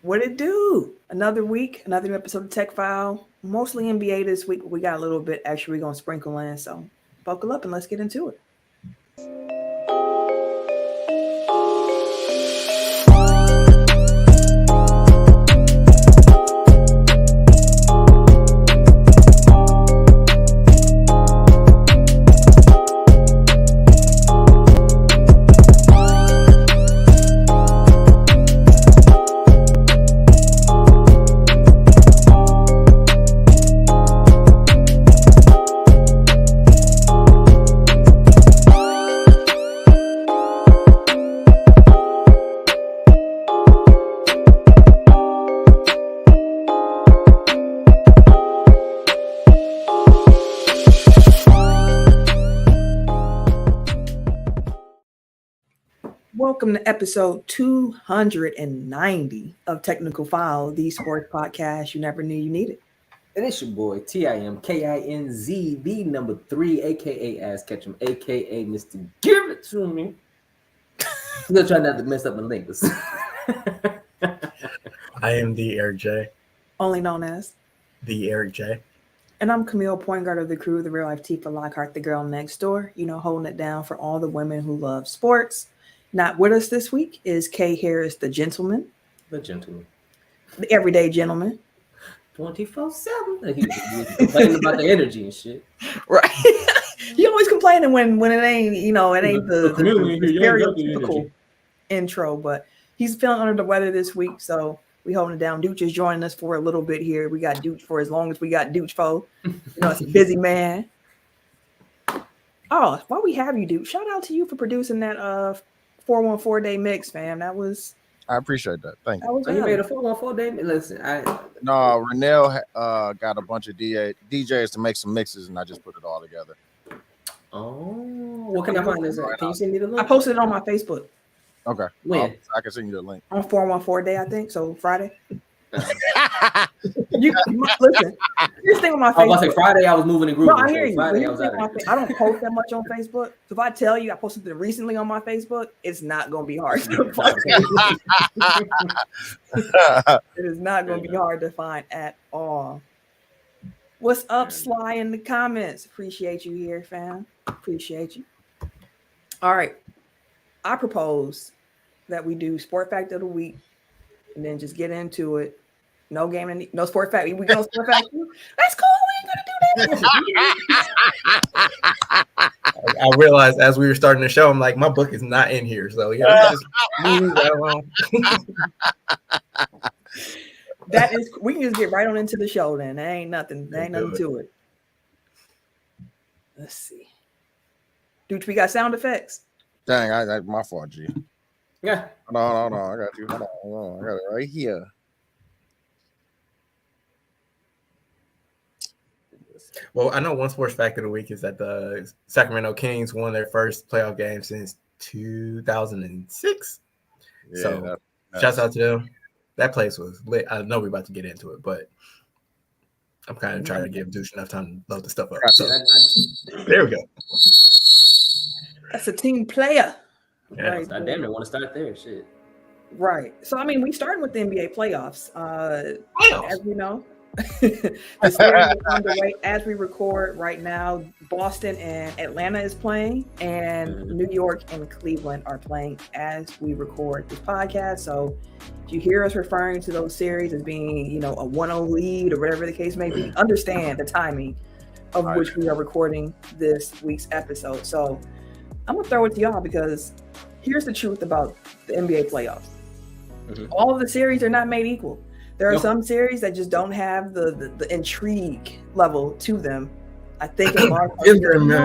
What it do? Another week, another new episode of Tech File. Mostly NBA this week, but we got a little bit extra we're going to sprinkle in. So buckle up and let's get into it. Welcome to episode 290 of Technical File, the sports podcast you never knew you needed. And it's your boy, TIMKINZ, the number 3, a.k.a. Ass Ketchum, a.k.a. Mr. Give It To Me. I'm going to try not to mess up my links. I am the Eric J. Only known as The Eric J. And I'm Camille, point guard of the crew, the real life Tifa Lockhart, the girl next door, holding it down for all the women who love sports. Not with us this week is Kay Harris, the gentleman. The gentleman. The everyday gentleman. 24/7. He was complaining about the energy and shit. Right. He always complaining when it ain't, it ain't the stereotypical intro, but he's feeling under the weather this week, so we holding it down. Dooch is joining us for a little bit here. We got Dooch for as long as we got Dooch for. It's a busy man. Oh, while we have you, Dooch, shout out to you for producing that 414 day mix, fam. I appreciate that. Thank you. So you made a 414 day mix? Listen, No, Renell got a bunch of DJs to make some mixes, and I just put it all together. Oh, what can I find this at? Can you send me the link? I posted it on my Facebook. Okay. When? I can send you the link. On 414 day, I think. So Friday. Listen, here's the thing on my Facebook. I was about to say Friday I was moving in group. No, I hear you. Friday I was out of I don't post that much on Facebook. So if I tell you I posted something recently on my Facebook, it's not going to be hard to find. It is not going to be hard to find at all. What's up, Sly, in the comments? Appreciate you here, fam. Appreciate you. All right. I propose that we do Sport Fact of the Week and then just get into it. No game, no Sport Fact. We go Sport Fact. That's cool. We ain't gonna do that. I realized as we were starting the show, I'm like, my book is not in here, so just move that along. That is, we can just get right on into the show. Then there ain't nothing. There ain't nothing to it. Let's see. Dude, we got sound effects. Dang, I my fault, G. Yeah. Hold on. I got you. Hold on. I got it right here. Well, I know one sports fact of the week is that the Sacramento Kings won their first playoff game since 2006. Yeah, so shouts out to them. That place was lit. I know we're about to get into it, but I'm kind of trying to give Douche enough time to load the stuff up. So there we go. That's a team player. Yeah. Right. I damn near want to start there. Shit. Right. So, I mean, we started with the NBA playoffs. As we know, the series is underway as we record right now. Boston and Atlanta is playing, and New York and Cleveland are playing as we record this podcast. So, if you hear us referring to those series as being, a 1-0 lead or whatever the case may be, understand the timing of which we are recording this week's episode. So, I'm gonna throw it to y'all because here's the truth about the NBA playoffs. All of the series are not made equal. There are some series that just don't have the intrigue level to them. I think in large part,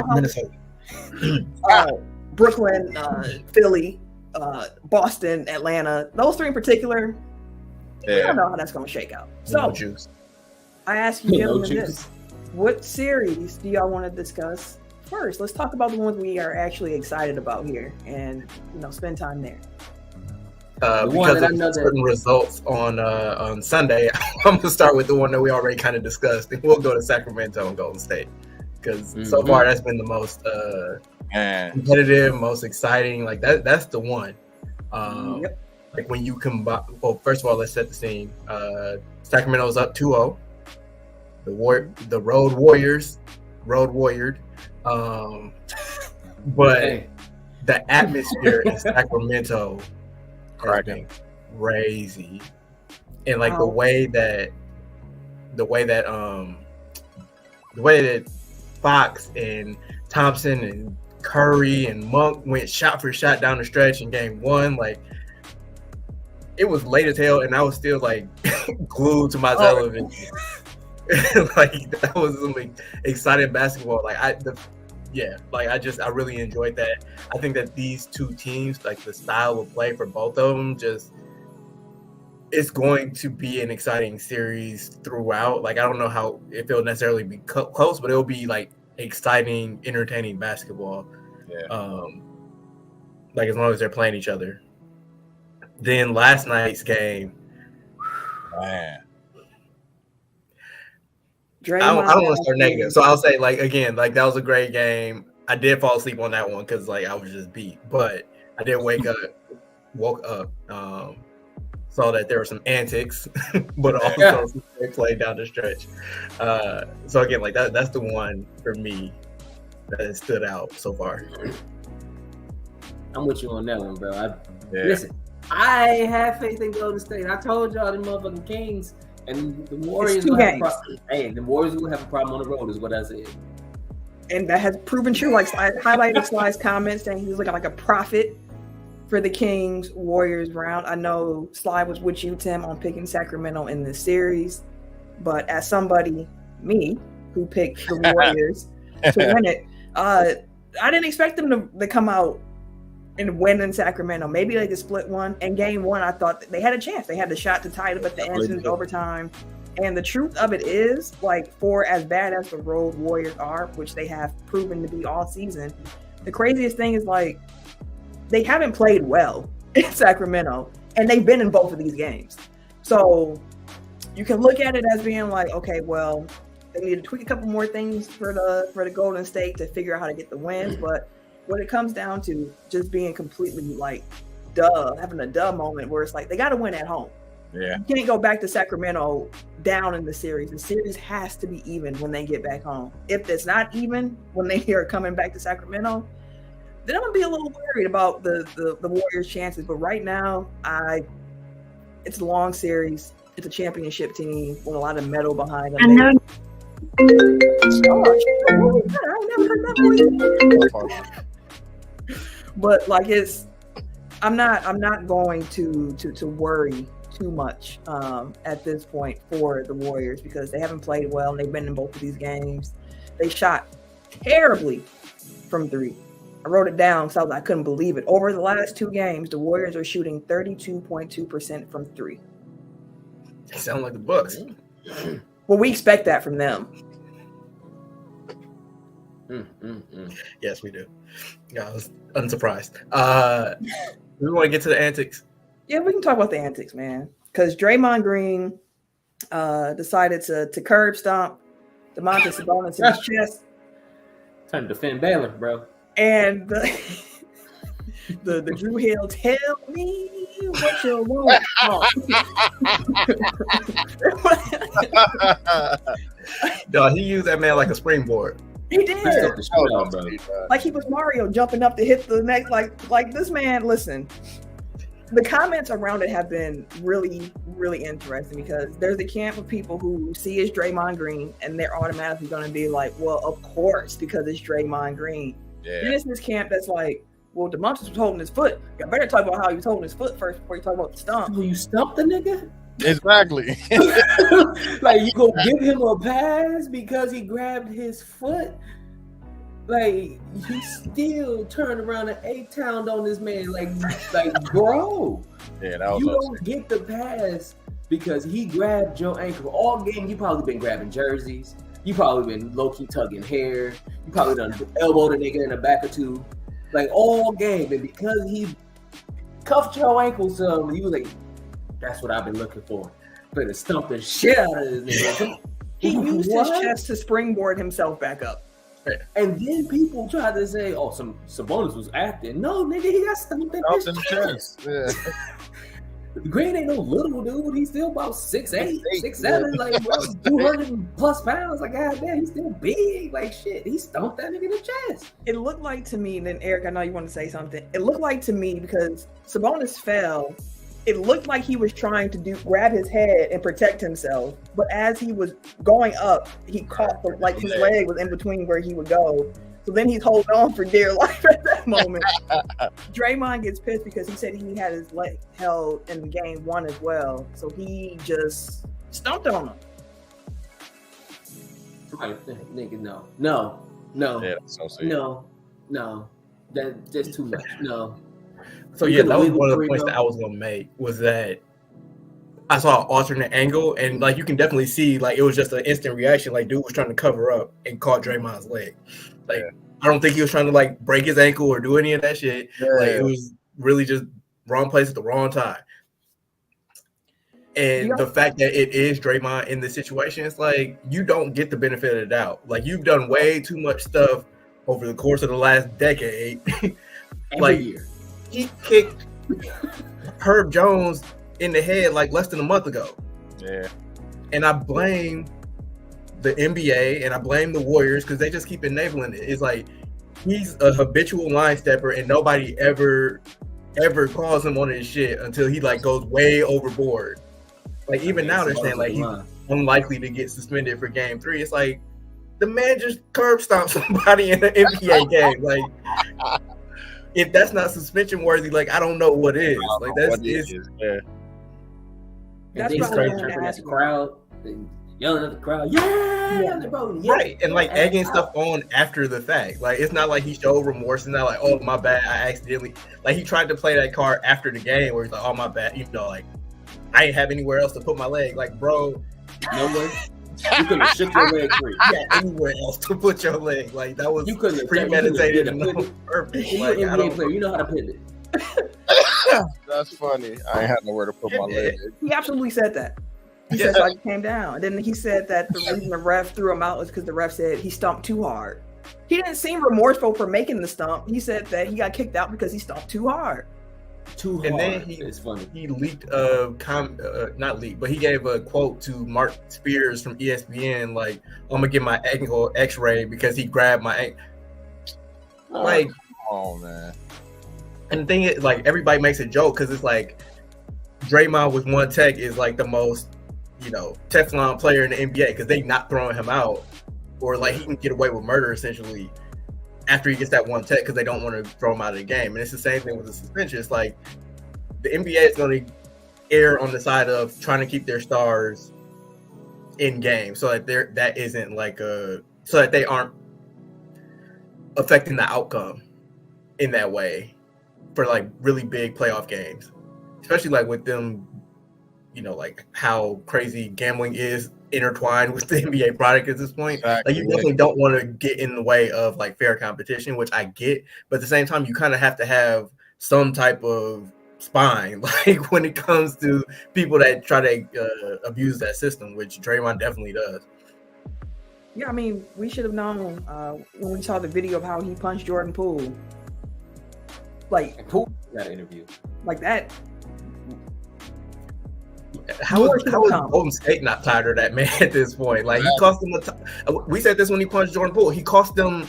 Minnesota, Brooklyn, Philly, Boston, Atlanta, those three in particular, I don't know how that's going to shake out. So I ask you gentlemen this. What series do y'all want to discuss first? Let's talk about the ones we are actually excited about here and spend time there. Because of certain results on Sunday, I'm gonna start with the one that we already kind of discussed, and we'll go to Sacramento and Golden State because so far that's been the most competitive, most exciting. Like that's the one. like when you combine. Well, first of all, let's set the scene. Sacramento's up 2-0. The Road Warriors, but the atmosphere in Sacramento has been crazy, and like the way that Fox and Thompson and Curry and Monk went shot for shot down the stretch in game one, like it was late as hell, and I was still like glued to my television. Like that was some exciting basketball. Like I really enjoyed that. I think that these two teams, like the style of play for both of them, it's going to be an exciting series throughout. Like I don't know if it'll necessarily be close, but it'll be like exciting, entertaining basketball. Yeah. Like as long as they're playing each other. Then last night's game, man. I don't want to start negative, so I'll say like again, like that was a great game. I did fall asleep on that one because like I was just beat, but I did woke up, saw that there were some antics, but also some great play down the stretch. So again, like that's the one for me that stood out so far. I'm with you on that one, bro. Listen, I have faith in Golden State. I told y'all the motherfucking Kings. And the Warriors will have a problem. Hey, the Warriors will have a problem on the road, is what I said. And that has proven true. Like I highlighted Sly's comments saying he's looking like a prophet for the Kings Warriors round. I know Sly was with you, Tim, on picking Sacramento in this series, but as somebody, me, who picked the Warriors to win it, I didn't expect them to come out and win in Sacramento. Maybe they could split one. And game one, I thought they had a chance. They had the shot to tie it up at the end in overtime. And the truth of it is, like, for as bad as the Road Warriors are, which they have proven to be all season, the craziest thing is, like, they haven't played well in Sacramento, and they've been in both of these games. So you can look at it as being like, okay, well, they need to tweak a couple more things for the Golden State to figure out how to get the wins, but when it comes down to just being completely like having a duh moment where it's like they got to win at home. Yeah, you can't go back to Sacramento down in the series. The series has to be even when they get back home. If it's not even when they are coming back to Sacramento, then I'm gonna be a little worried about the Warriors' chances. But right now, it's a long series. It's a championship team with a lot of metal behind them. I know. I never heard that voice. But like I'm not going to worry too much at this point for the Warriors because they haven't played well and they've been in both of these games. They shot terribly from three. I wrote it down so I couldn't believe it. Over the last two games, the Warriors are shooting 32.2% from three. They sound like the Bucks. Well, we expect that from them. Yes, we do. Yeah, I was unsurprised. We want to get to the antics. Yeah, we can talk about the antics, man. Because Draymond Green decided to curb stomp Domantas Sabonis in his chest. Trying to defend Baylor, bro. And the Drew Hill, tell me what you want. Dog, he used that man like a springboard. He did. Like he was Mario jumping up to hit the next. Like this man. Listen, the comments around it have been really, really interesting because there's a camp of people who see it's Draymond Green and they're automatically going to be like, well, of course, because it's Draymond Green. Yeah. Then it's this camp that's like, well, Domantas was holding his foot. You better talk about how he was holding his foot first before you talk about the stump. Will you stump the nigga? Exactly. Like you gonna give him a pass because he grabbed his foot? Like he still turned around and A-towned on this man. Like bro. Yeah, that was you don't get the pass because he grabbed your ankle. All game you probably been grabbing jerseys. You probably been low-key tugging hair. You probably done elbowed a nigga in the back or two. Like all game, and because he cuffed your ankle some, he was like, that's what I've been looking for. Better stump the shit out of this nigga. He used his chest to springboard himself back up. And then people try to say, oh, Sabonis was acting. No, nigga, he got stumped in his chest. Yeah. Green ain't no little dude. He's still about 6'8", 6'7", like bro, 200+ pounds. Like goddamn, he's still big. Like shit, he stomped that nigga in the chest. It looked like to me, and then Eric, I know you want to say something. It looked like to me because Sabonis fell. It looked like he was trying to grab his head and protect himself, but as he was going up, he caught his leg was in between where he would go. So then he's holding on for dear life at that moment. Draymond gets pissed because he said he had his leg held in game 1 as well. So he just stomped on him. Nigga, no. Yeah, that's so sick. No. That's too much. No. So yeah, that was one of the points that I was gonna make, was that I saw an alternate angle, and like you can definitely see, like it was just an instant reaction. Like dude was trying to cover up and caught Draymond's leg. Like I don't think he was trying to like break his ankle or do any of that shit. Yeah. Like it was really just wrong place at the wrong time. And the fact that it is Draymond in this situation, it's like you don't get the benefit of the doubt. Like you've done way too much stuff over the course of the last decade. Like year. He kicked Herb Jones in the head like less than a month ago. Yeah. And I blame the NBA and I blame the Warriors because they just keep enabling it. It's like he's a habitual line stepper and nobody ever calls him on his shit until he like goes way overboard. Like even now they're saying like he's unlikely to get suspended for game 3. It's like the man just curb stomped somebody in an NBA game. Like if that's not suspension worthy, like I don't know what is. Like that's yeah. That's probably the crowd. Yelling at the crowd, right, and like egging stuff on after the fact. Like it's not like he showed remorse and not like, oh my bad, I accidentally. Like he tried to play that card after the game where he's like, oh my bad, like I ain't have anywhere else to put my leg. Like bro, nowhere. You could have shook your leg free. Yeah, anywhere else to put your leg. Like that was premeditated and on purpose. Like I don't player, you know how to pivot. That's funny. I ain't had nowhere to put my leg. He absolutely said that. He said like he came down. And then he said that the reason the ref threw him out was because the ref said he stomped too hard. He didn't seem remorseful for making the stump. He said that he got kicked out because he stomped too hard. And then it's funny. He leaked not leaked, but he gave a quote to Mark Spears from ESPN, like, I'm gonna get my ankle x-ray because he grabbed my ankle. Like, oh man. And the thing is, like, everybody makes a joke because it's like Draymond with one tech is like the most, Teflon player in the NBA because they not throwing him out, or like he can get away with murder essentially after he gets that one tech because they don't want to throw him out of the game. And it's the same thing with the suspension. It's like the NBA is going to err on the side of trying to keep their stars in game so that that isn't like so that they aren't affecting the outcome in that way for like really big playoff games, especially like with them, like how crazy gambling is intertwined with the NBA product at this point. Exactly. Like you definitely don't want to get in the way of like fair competition, which I get, but at the same time, you kind of have to have some type of spine, like when it comes to people that try to abuse that system, which Draymond definitely does. Yeah, I mean, we should have known when we saw the video of how he punched Jordan Poole. Like Poole got an interview like that. How is Golden State not tired of that man at this point? Like he cost them we said this when he punched Jordan Poole. He cost them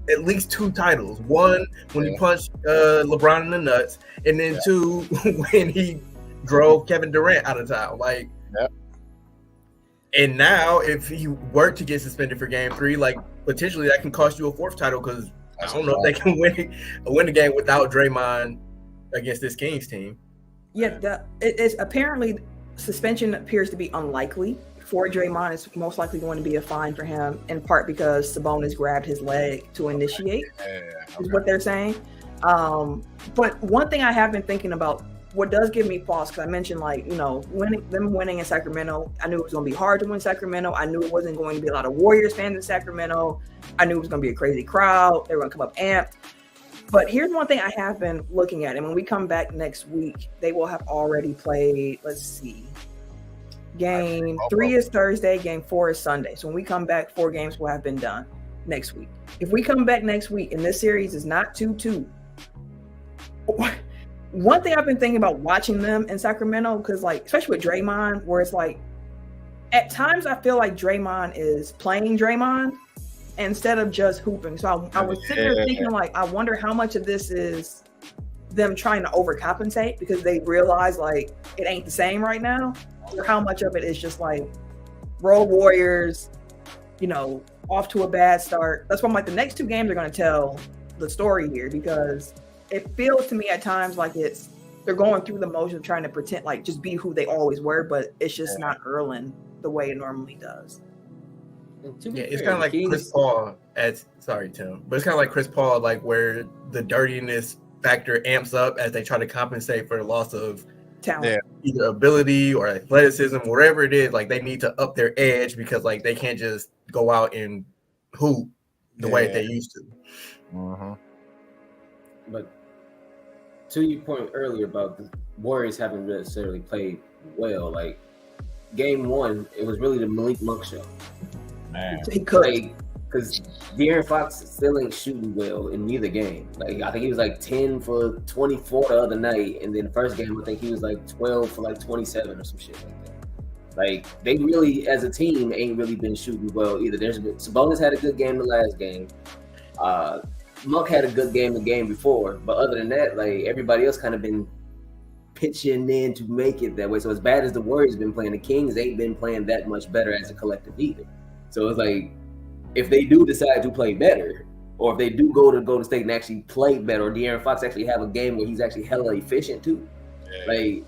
at least 2 titles. One when he punched LeBron in the nuts, and then 2 when he drove Kevin Durant out of town. Like, and now if he were to get suspended for Game 3, like potentially that can cost you a 4th title because I don't know if they can win the game without Draymond against this Kings team. Yeah, it is apparently suspension appears to be unlikely for Draymond. It's most likely going to be a fine for him, in part because Sabonis grabbed his leg to initiate, is what they're saying. But one thing I have been thinking about, what does give me pause, because I mentioned winning in Sacramento. I knew it was going to be hard to win Sacramento. I knew it wasn't going to be a lot of Warriors fans in Sacramento. I knew it was going to be a crazy crowd. They were going to come up amped. But here's one thing I have been looking at. And when we come back next week, they will have already played, let's see. Game 3 is Thursday. Game 4 is Sunday. So when we come back, 4 games will have been done next week. If we come back next week and this series is not 2-2, one thing I've been thinking about watching them in Sacramento, because like, especially with Draymond, where it's like, at times I feel like Draymond is playing Draymond instead of just hooping. So I was sitting there thinking like, I wonder how much of this is them trying to overcompensate because they realize like it ain't the same right now, or how much of it is just like Road Warriors, you know, off to a bad start. That's why I'm like, the next two games are going to tell the story here, because it feels to me at times like they're going through the motion of trying to pretend like just be who they always were, but it's just not hurling the way it normally does. Yeah, it's kind of like Chris Paul sorry, Tim, but it's kind of like Chris Paul, like where the dirtiness factor amps up as they try to compensate for the loss of talent, either ability or athleticism, whatever it is. Like they need to up their edge because like they can't just go out and hoop the way they used to. Mm-hmm. But to your point earlier about the Warriors haven't necessarily played well, like game one, it was really the Malik Monk show. Man, he could, because De'Aaron Fox still ain't shooting well in neither game. Like I think he was like 10 for 24 the other night, and then the first game I think he was like 12 for like 27 or some shit like that. Like they really, as a team, ain't really been shooting well either. Sabonis had a good game the last game. Monk had a good game the game before, but other than that, like everybody else kind of been pitching in to make it that way. So as bad as the Warriors been playing, the Kings ain't been playing that much better as a collective either. So it's like, if they do decide to play better, or if they do go to Golden State and actually play better, or De'Aaron Fox actually have a game where he's actually hella efficient too, like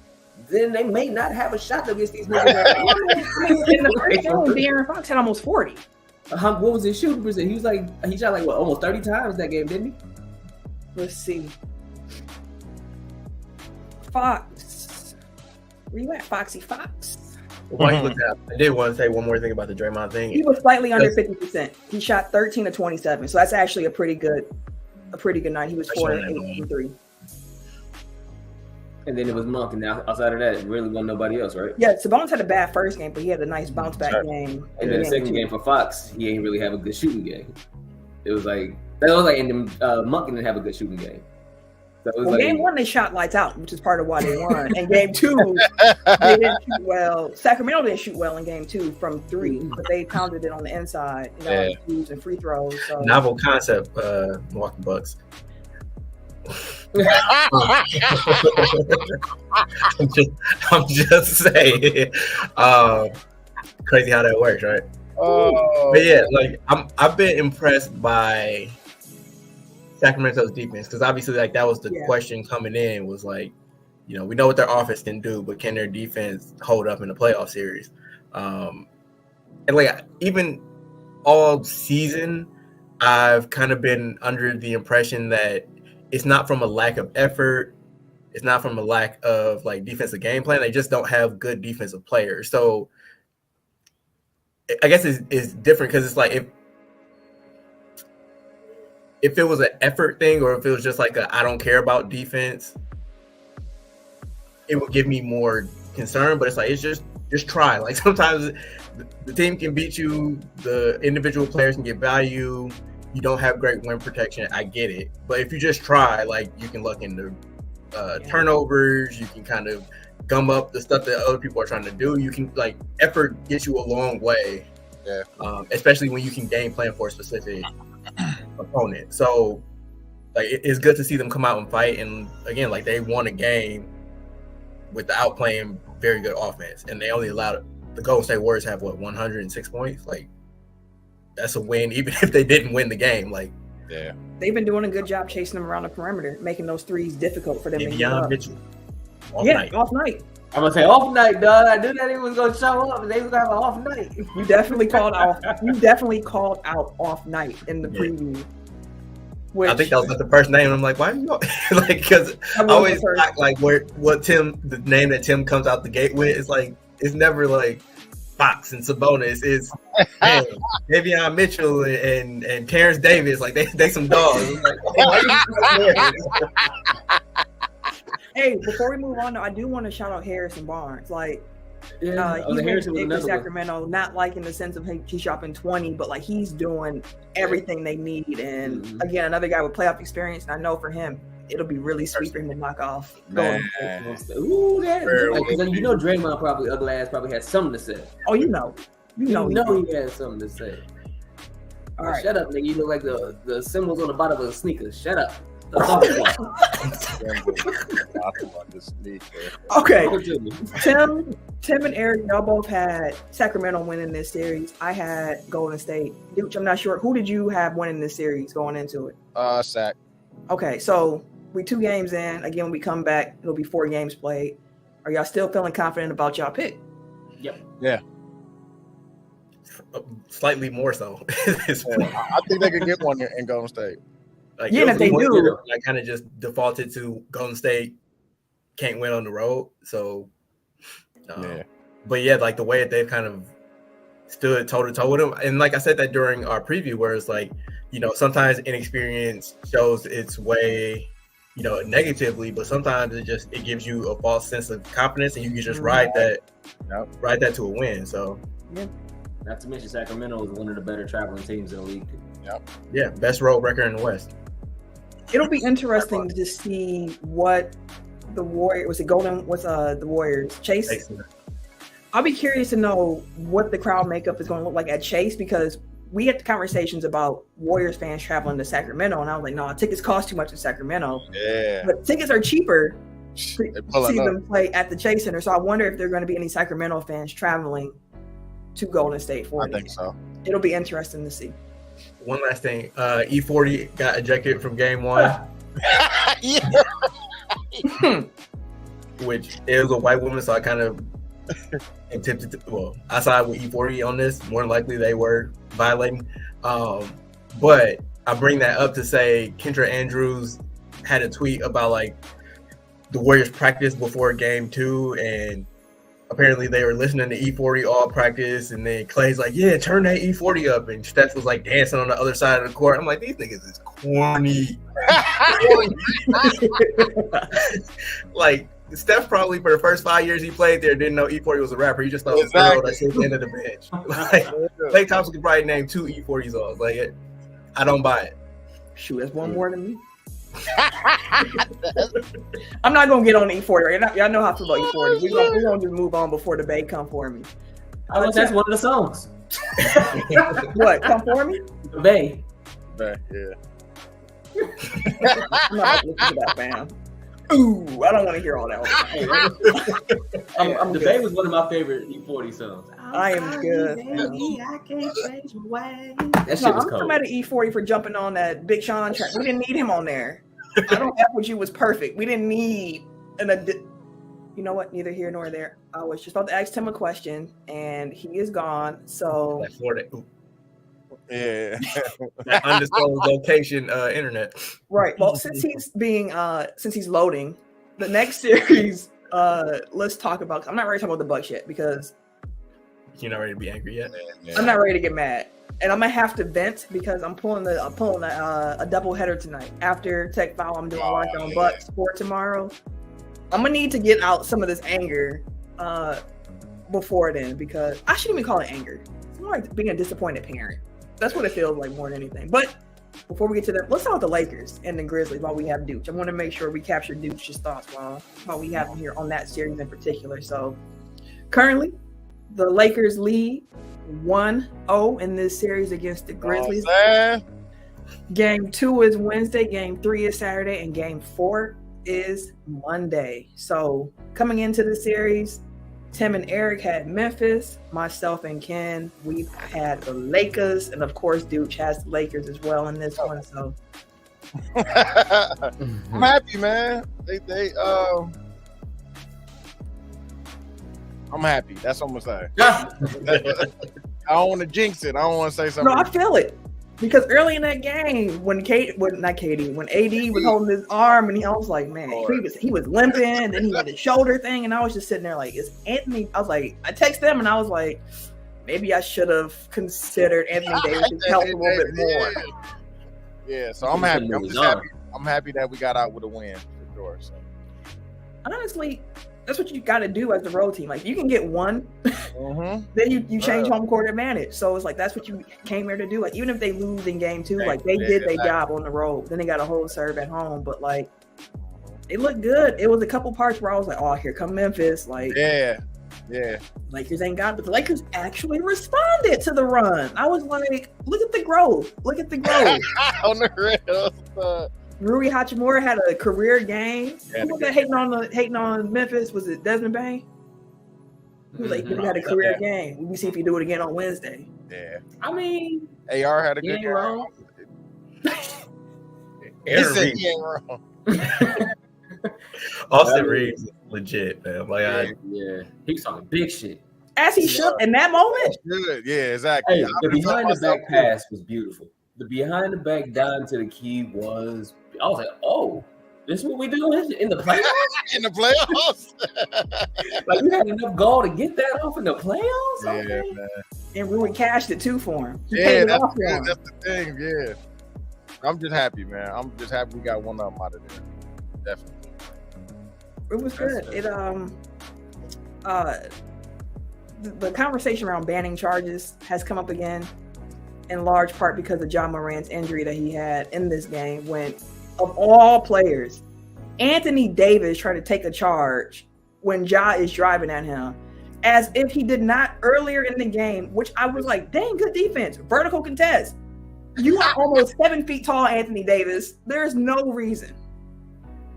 then they may not have a shot against these niggas. In the first game, De'Aaron Fox had almost 40. What was his shooting percent? He shot like what, almost 30 times that game, didn't he? Let's see. Fox. Where you at, Foxy Fox? I did want to say one more thing about the Draymond thing. He was slightly under 50%. He shot 13 to 27. So that's actually a pretty good night. He was 4 and 8 and 3. And then it was Monk, and now outside of that, it really wasn't nobody else, right? Yeah, Sabonis had a bad first game, but he had a nice bounce back game. And then the second game for Fox, he ain't really have a good shooting game. It was like and then Monk didn't have a good shooting game. So it was like, game one they shot lights out, which is part of why they won. And game two, they didn't shoot well. Sacramento didn't shoot well in game two from 3, but they pounded it on the inside, using free throws. So. Novel concept, Milwaukee Bucks. I'm just saying, crazy how that works, right? But yeah, like I've been impressed by Sacramento's defense, because obviously like that was the question coming in, was like, you know, we know what their offense can do, but can their defense hold up in the playoff series? And like even all season, I've kind of been under the impression that it's not from a lack of effort, it's not from a lack of like defensive game plan. They just don't have good defensive players. So I guess it's different, because it's like if it was an effort thing, or if it was just like I don't care about defense, it would give me more concern. But it's like, it's just try. Like sometimes the team can beat you, the individual players can get value. You don't have great win protection. I get it. But if you just try, like you can look into turnovers, you can kind of gum up the stuff that other people are trying to do. You can like effort gets you a long way. Yeah. Especially when you can game plan for a specific opponent. So like it's good to see them come out and fight. And again, like they won a game without playing very good offense, and they only allowed the Golden State Warriors have 106 points. Like that's a win, even if they didn't win the game. Like they've been doing a good job chasing them around the perimeter, making those threes difficult for them. Davion Mitchell, off night. I'm gonna say off night, dog. I knew that he was gonna show up, and they was gonna have an off night. You definitely called out off night in the preview. Which, I think that was like the first name. I'm like, why are you like? Because I always like the name that Tim comes out the gate with is like, it's never like Fox and Sabonis. It's Davion Mitchell and Terrence Davis. Like they some dogs. Like, hey, before we move on, though, I do want to shout out Harrison Barnes. Like, he's been big for Sacramento, not like in the sense of he's dropping 20, but like he's doing everything they need. And again, another guy with playoff experience. And I know for him, it'll be really sweet for him to knock off. Man. Ooh, you know Draymond probably ugly ass probably had something to say. Oh, you know He had something to say. All right. Shut up, nigga. You look like the symbols on the bottom of the sneakers. Shut up. Okay. Tim and Eric, y'all both had Sacramento winning this series. I had Golden State. Dude, I'm not sure. Who did you have winning this series going into it? Sac. Okay, so we 2 games in. Again, when we come back, it'll be 4 games played. Are y'all still feeling confident about y'all pick? Yep. Yeah. Slightly more so. I think they could get one in Golden State. Like, yeah, if they do, I kind of just defaulted to Golden State can't win on the road. So, but yeah, like the way they've kind of stood toe to toe with them, and like I said that during our preview, where it's like, you know, sometimes inexperience shows its way, you know, negatively, but sometimes it gives you a false sense of confidence, and you can just ride that to a win. So, yeah. Not to mention Sacramento is one of the better traveling teams in the league. Yep. Yeah, best road record in the West. It'll be interesting to see what the Warriors the Warriors Chase. I'll be curious to know what the crowd makeup is going to look like at Chase, because we had conversations about Warriors fans traveling to Sacramento, and I was like, no, tickets cost too much in Sacramento. Yeah. But tickets are cheaper to see them play at the Chase Center. So I wonder if there are going to be any Sacramento fans traveling to Golden State for it. I think so. It'll be interesting to see. One last thing, E40 got ejected from game 1. Which it was a white woman, so I kind of attempted to, I side with E40 on this. More than likely they were violating. But I bring that up to say Kendra Andrews had a tweet about like the Warriors practice before game 2, and apparently they were listening to E40 all practice, and then Clay's like, yeah, turn that E40 up, and Steph was like dancing on the other side of the court. I'm like, these niggas is corny. Like, Steph probably for the first 5 years he played there didn't know E40 was a rapper. He just thought it was a girl that sits at the end of the bench. Like, Klay Thompson could probably name 2 E40 songs. Like, I don't buy it. Shoot, that's one more than me. I'm not gonna get on E40. Right? Y'all know how I feel about E40. We're gonna just move on before the Bay come for me. That's one of the songs. What? Come for me? The Bay. Yeah. I'm not listening to that, fam. Ooh, I don't want to hear all that. The Bay was one of my favorite E40 songs. I am good. I can't change my way. That shit was cold. I'm mad at E40 for jumping on that Big Sean track. We didn't need him on there. I don't F with you was perfect. We didn't need you know what? Neither here nor there. I was just about to ask him a question, and he is gone. So yeah, that undisclosed location internet. Right. Well, since he's loading, the next series, let's talk about. I'm not ready to talk about the Bucks yet because you're not ready to be angry yet. Yeah. I'm not ready to get mad, and I'm gonna have to vent because I'm pulling a double header tonight after Tech Foul. I'm doing Locked On Bucks for tomorrow. I'm gonna need to get out some of this anger before then, because I shouldn't even call it anger. It's more like being a disappointed parent. That's what it feels like more than anything. But before we get to that, let's talk about the Lakers and the Grizzlies while we have Dooch. I want to make sure we capture Dooch's thoughts while we have him here on that series in particular. So currently, the Lakers lead 1-0 in this series against the Grizzlies. Game 2 is Wednesday, Game 3 is Saturday, and Game 4 is Monday. So coming into the series, Tim and Eric had Memphis, myself and Ken, we've had the Lakers, and of course Dooch has the Lakers as well in this one. So I'm happy, man. I'm happy. That's what I'm gonna say. I don't want to jinx it. I don't want to say something. No, I feel it. Because early in that game, when AD was holding his arm, and I was like, man, he was limping, and then he had the shoulder thing, and I was just sitting there like, is Anthony? I was like, I texted them, and I was like, maybe I should have considered Anthony Davis' help a little bit more. Yeah, so I'm happy. I'm just happy. I'm happy that we got out with a win for sure. So. Honestly, that's what you got to do as the road team. Like, you can get one, then you change home court advantage. So it's like, that's what you came here to do. Like, even if they lose in game 2, like they did their job on the road. Then they got a whole serve at home. But like, It looked good. It was a couple parts where I was like, "Oh, here come Memphis!" Like, yeah. Lakers ain't got, but the Lakers actually responded to the run. I was like, "Look at the growth! Look at the growth!" On the rails. Rui Hachimura had a career game. Who was that hating on Memphis? Was it Desmond Bain? He was like, he had a career game. We'll see if he do it again on Wednesday. Yeah. I mean, AR had a good game. wrong. He said he ain't wrong. Austin Reeves is legit, man. Like, yeah, he was talking big shit. As he should in that moment. Good. Yeah, exactly. Hey, the behind the back pass was beautiful. The behind the back dime to the key was. I was like, oh, this is what we do in the playoffs. In the playoffs. Like you had enough goal to get that off in the playoffs. Yeah, Okay. man. And Rui cashed it too for him. He Yeah, paid it that's off for him. the thing. Yeah. I'm just happy, man. I'm just happy we got one of them out of there. Definitely. It was good. It the conversation around banning charges has come up again, in large part because of John Morant's injury that he had in this game. When, of all players, Anthony Davis tried to take a charge when Ja is driving at him, as if he did not earlier in the game. Which I was like, dang, good defense, vertical contest. You are almost 7 feet tall, Anthony Davis. There is no reason.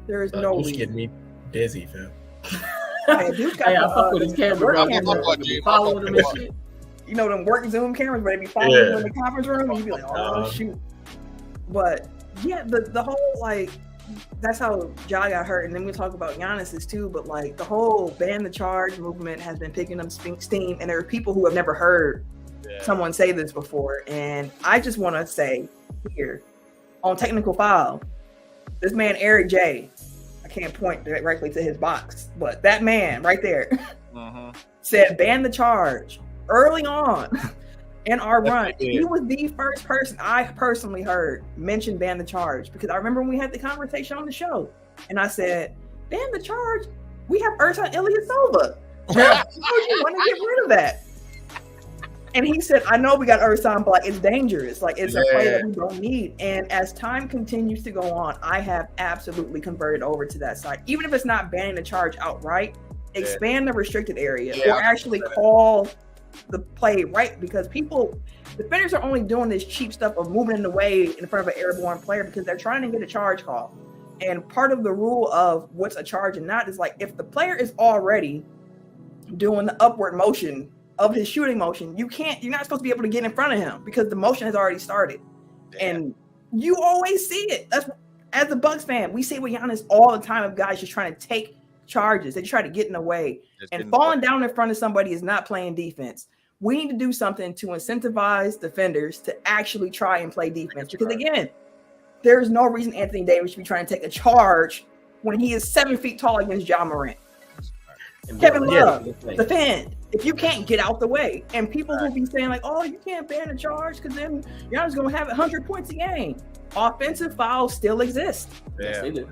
There is no reason. Getting me dizzy, fam. Hey, dude's got I fuck with his camera. Following him and shit. You know them work Zoom cameras where they be following you in the conference room, and you be like, oh shoot. But yeah, the whole like that's how Ja got hurt, and then we talk about Giannis's too. But like the whole ban the charge movement has been picking up steam, and there are people who have never heard someone say this before. And I just want to say here on technical foul, this man Eric J. I can't point directly to his box, but that man right there said ban the charge early on in our run. He was the first person I personally heard mention ban the charge, because I remember when we had the conversation on the show and I said, ban the charge? We have Ersan Ilyasova. How do you want to get rid of that? And he said, I know we got Ersan, but it's dangerous. Like, it's a play that we don't need. And as time continues to go on, I have absolutely converted over to that side. Even if it's not banning the charge outright, expand the restricted area or actually call the play right, because defenders are only doing this cheap stuff of moving in the way in front of an airborne player because they're trying to get a charge call. And part of the rule of what's a charge and not is like, if the player is already doing the upward motion of his shooting motion, you're not supposed to be able to get in front of him because the motion has already started. And you always see it. That's, as a Bucks fan, we see it with Giannis all the time of guys just trying to take charges. They try to get in the way, and falling down in front of somebody is not playing defense. We need to do something to incentivize defenders to actually try and play defense, because again, there's no reason Anthony Davis should be trying to take a charge when he is 7 feet tall against Ja Morant. Kevin Love, defend if you can't get out the way. And people will be saying like, oh, you can't ban a charge because then you're just going to have 100 points a game. Offensive fouls still exist. Yes, they do.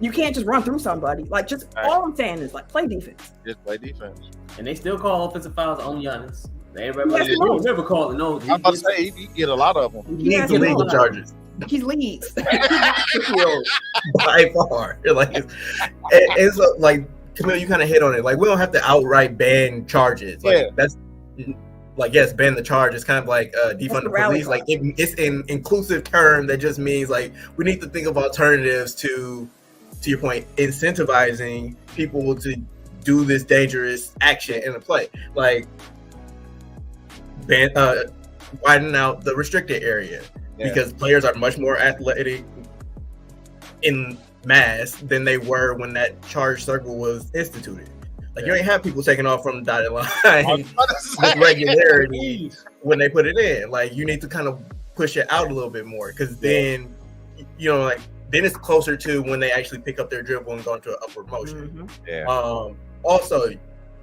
You can't just run through somebody. Like, just all I'm saying is like, play defense. Just play defense. And they still call offensive fouls on Giannis. Everybody never call it. No, I'm about to say he get a lot of them. He needs the legal charges. He leads by far. Like it's like, Camille, you kind of hit on it. Like, we don't have to outright ban charges. Like, that's like, yes, ban the charge. It's kind of like defund the police. Like, it's an inclusive term that just means like we need to think of alternatives to your point, incentivizing people to do this dangerous action in the play. Like, widen out the restricted area because players are much more athletic in mass than they were when that charge circle was instituted. Like, you ain't have people taking off from the dotted line with regularity when they put it in. Like, you need to kind of push it out a little bit more, because then, you know, like, then it's closer to when they actually pick up their dribble and go into an upward motion. Also,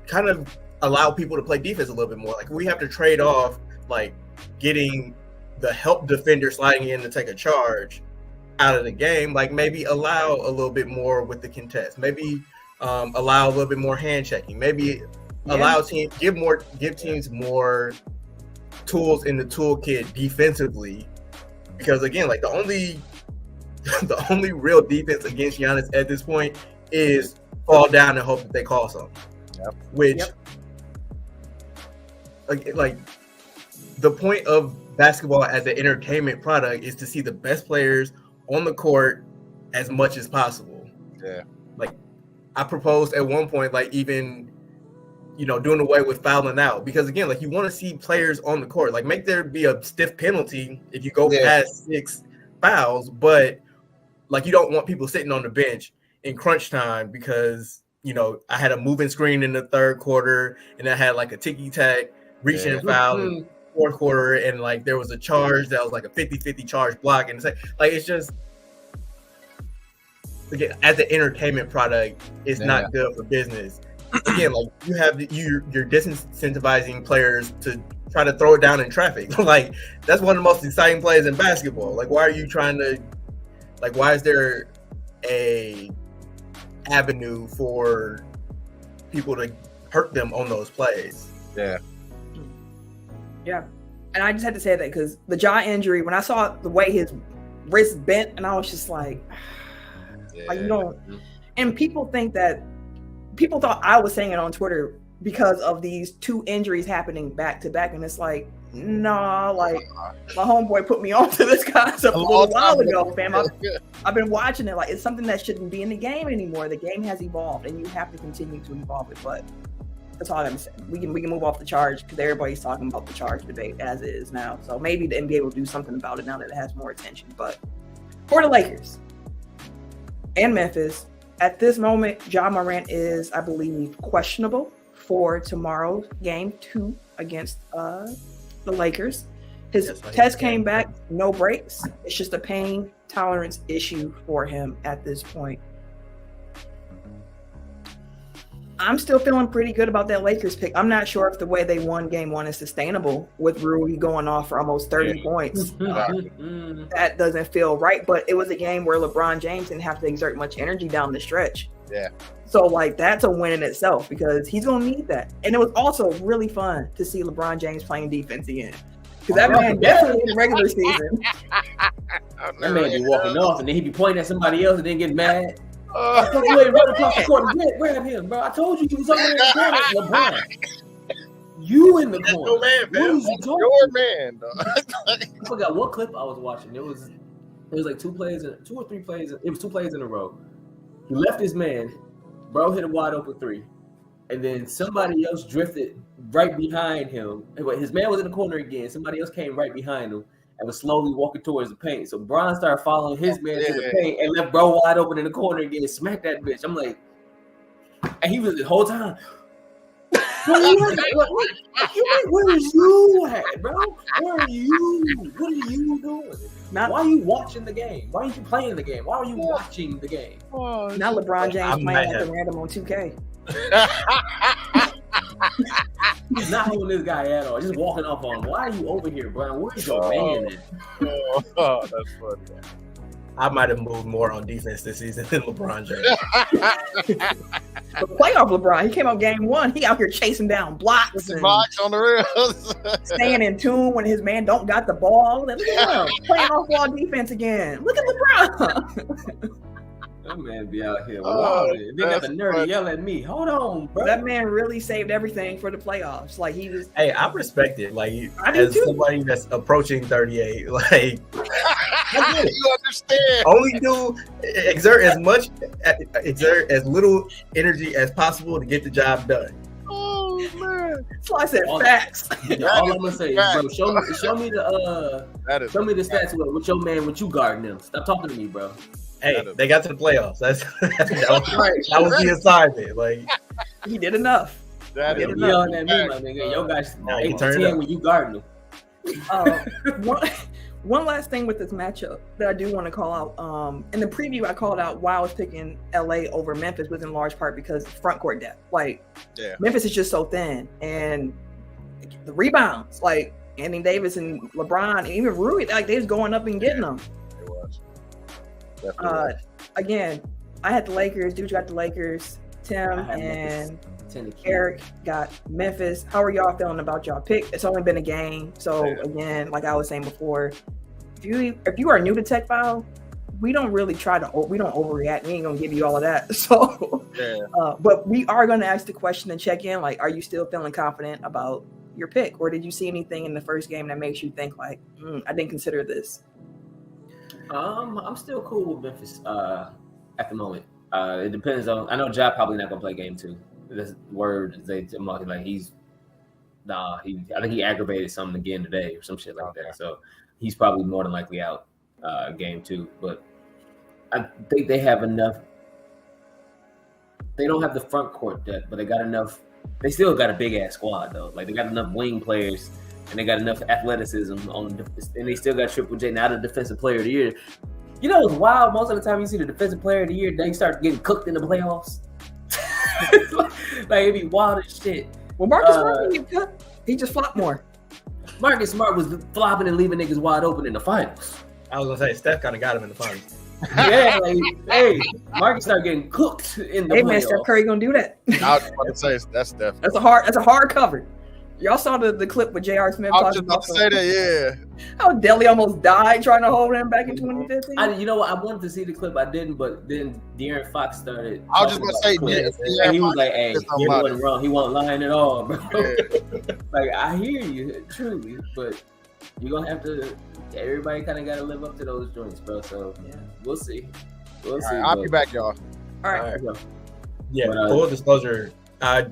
kind of allow people to play defense a little bit more. Like, we have to trade off, like, getting the help defender sliding in to take a charge out of the game. Like, maybe allow a little bit more with the contest. Maybe allow a little bit more hand checking. Maybe allow teams, give teams more tools in the toolkit defensively. Because again, like, the only the only real defense against Giannis at this point is fall down and hope that they call something. Yep. Which, like, the point of basketball as an entertainment product is to see the best players on the court as much as possible. Yeah. Like, I proposed at one point, like, even, doing away with fouling out, because again, like, you want to see players on the court, like, make there be a stiff penalty if you go past 6 fouls, but like, you don't want people sitting on the bench in crunch time because, I had a moving screen in the third quarter and I had like a ticky-tack reaching and foul in the fourth quarter, and like there was a charge that was like a 50-50 charge block, and it's like it's just, again, as an entertainment product, it's not good for business. Again, like, you have you're disincentivizing players to try to throw it down in traffic. Like, that's one of the most exciting plays in basketball. Like, why are you trying to, like, why is there a avenue for people to hurt them on those plays? Yeah. And I just had to say that because the jaw injury, when I saw the way his wrist bent, and I was just like, like, you don't. And people thought I was saying it on Twitter because of these 2 injuries happening back to back, and it's like, nah, like, my homeboy put me onto this concept a little while ago, fam. I've been watching it. Like, it's something that shouldn't be in the game anymore. The game has evolved, and you have to continue to evolve it. But that's all I'm saying. We can move off the charge because everybody's talking about the charge debate as it is now. So maybe the NBA will do something about it now that it has more attention. But for the Lakers and Memphis, at this moment, Ja Morant is, I believe, questionable for tomorrow's game 2 against the Lakers. His test came back, no breaks. It's just a pain tolerance issue for him at this point. I'm still feeling pretty good about that Lakers pick. I'm not sure if the way they won game 1 is sustainable with Rui going off for almost 30 points. That doesn't feel right, but it was a game where LeBron James didn't have to exert much energy down the stretch. Yeah. So, like, that's a win in itself because he's going to need that. And it was also really fun to see LeBron James playing defense again. Because that man definitely in the regular season. That man be walking off and then he be pointing at somebody else and then get mad. I told you ain't running across the court. Grab him, bro. I told you he was over there in the corner. LeBron. You in the corner. Your man, man. Your man, dog. I forgot what clip I was watching. It was like 2 or 3 plays. It was 2 plays in a row. He left his man. Bro hit a wide open 3. And then somebody else drifted right behind him. His man was in the corner again. Somebody else came right behind him and was slowly walking towards the paint. So Bron started following his man to the paint and left bro wide open in the corner again. Smack that bitch. I'm like, and he was the whole time. Where is you at, bro? Where are you? What are you doing? Why are you watching the game? Why are you playing the game? Why are you watching the game? Now LeBron James playing at the random on 2K. He's not holding this guy at all. Just walking off on him. Why are you over here, Brian? Where's your man at? Oh, that's funny. I might have moved more on defense this season than LeBron James. The playoff LeBron, he came out game 1. He out here chasing down blocks and on the rails. staying in tune when his man don't got the ball. Look at him playing off ball defense again. Look at LeBron. That man be out here. They got the nerve to yell at me. Hold on, bro. That man really saved everything for the playoffs. Like, he was. Hey, I respect it. Like, I do as too. somebody that's approaching 38, like, I get it. You understand? Only exert as little energy as possible to get the job done. Oh man. So I said facts. All I'm gonna say is, bro, show me the stats with your man, with you guarding them. Stop talking to me, bro. Hey, they got to the playoffs. That was the assignment. Like, He did enough. You yelling at me, my nigga. Your guys 8-10 when you guarding them. One last thing with this matchup that I do want to call out. In the preview, I called out why I was picking LA over Memphis was in large part because front court depth. Like, Memphis is just so thin, and the rebounds, like Anthony Davis and LeBron, and even Rui, like, they was going up and getting them. It was. Again, I had the Lakers. Dude got the Lakers. Tim and Eric got Memphis. How are y'all feeling about y'all pick? It's only been a game, so again, like I was saying before, if you are new to Tech File, we don't really we don't overreact. We ain't gonna give you all of that. So, Yeah. But we are gonna ask the question and check in. Like, are you still feeling confident about your pick, or did you see anything in the first game that makes you think like, I didn't consider this? I'm still cool with Memphis at the moment. It depends on. I know Ja probably not gonna play game 2. This word like he's I think he aggravated something again today or some shit like that. So he's probably more than likely out game 2. But I think they have enough. They don't have the front court depth, but they got enough. They still got a big ass squad though. Like they got enough wing players and they got enough athleticism and they still got Triple J, now the defensive player of the year. You know, it's wild. Most of the time you see the defensive player of the year, they start getting cooked in the playoffs. like it'd be wild as shit. Well, Marcus Smart didn't get cut. He just flopped more. Marcus Smart was flopping and leaving niggas wide open in the finals. I was gonna say Steph kind of got him in the finals. Yeah, like, hey, Marcus started getting cooked in the playoffs. Man, Steph Curry gonna do that. I was about to say that's Steph. That's a hard cover. Y'all saw the clip with J.R. Smith. I was just about to say that, yeah. How Delly almost died trying to hold him back in 2015. You know what? I wanted to see the clip, I didn't. But then De'Aaron Fox started. I was just gonna say, and he was like, "Hey, he wasn't wrong. He wasn't lying at all, bro." Yeah. Like I hear you, truly, but you're gonna have to. Everybody kind of got to live up to those joints, bro. So yeah, we'll see. We'll see. Right, I'll be back, y'all. All right. Yeah. Full disclosure, I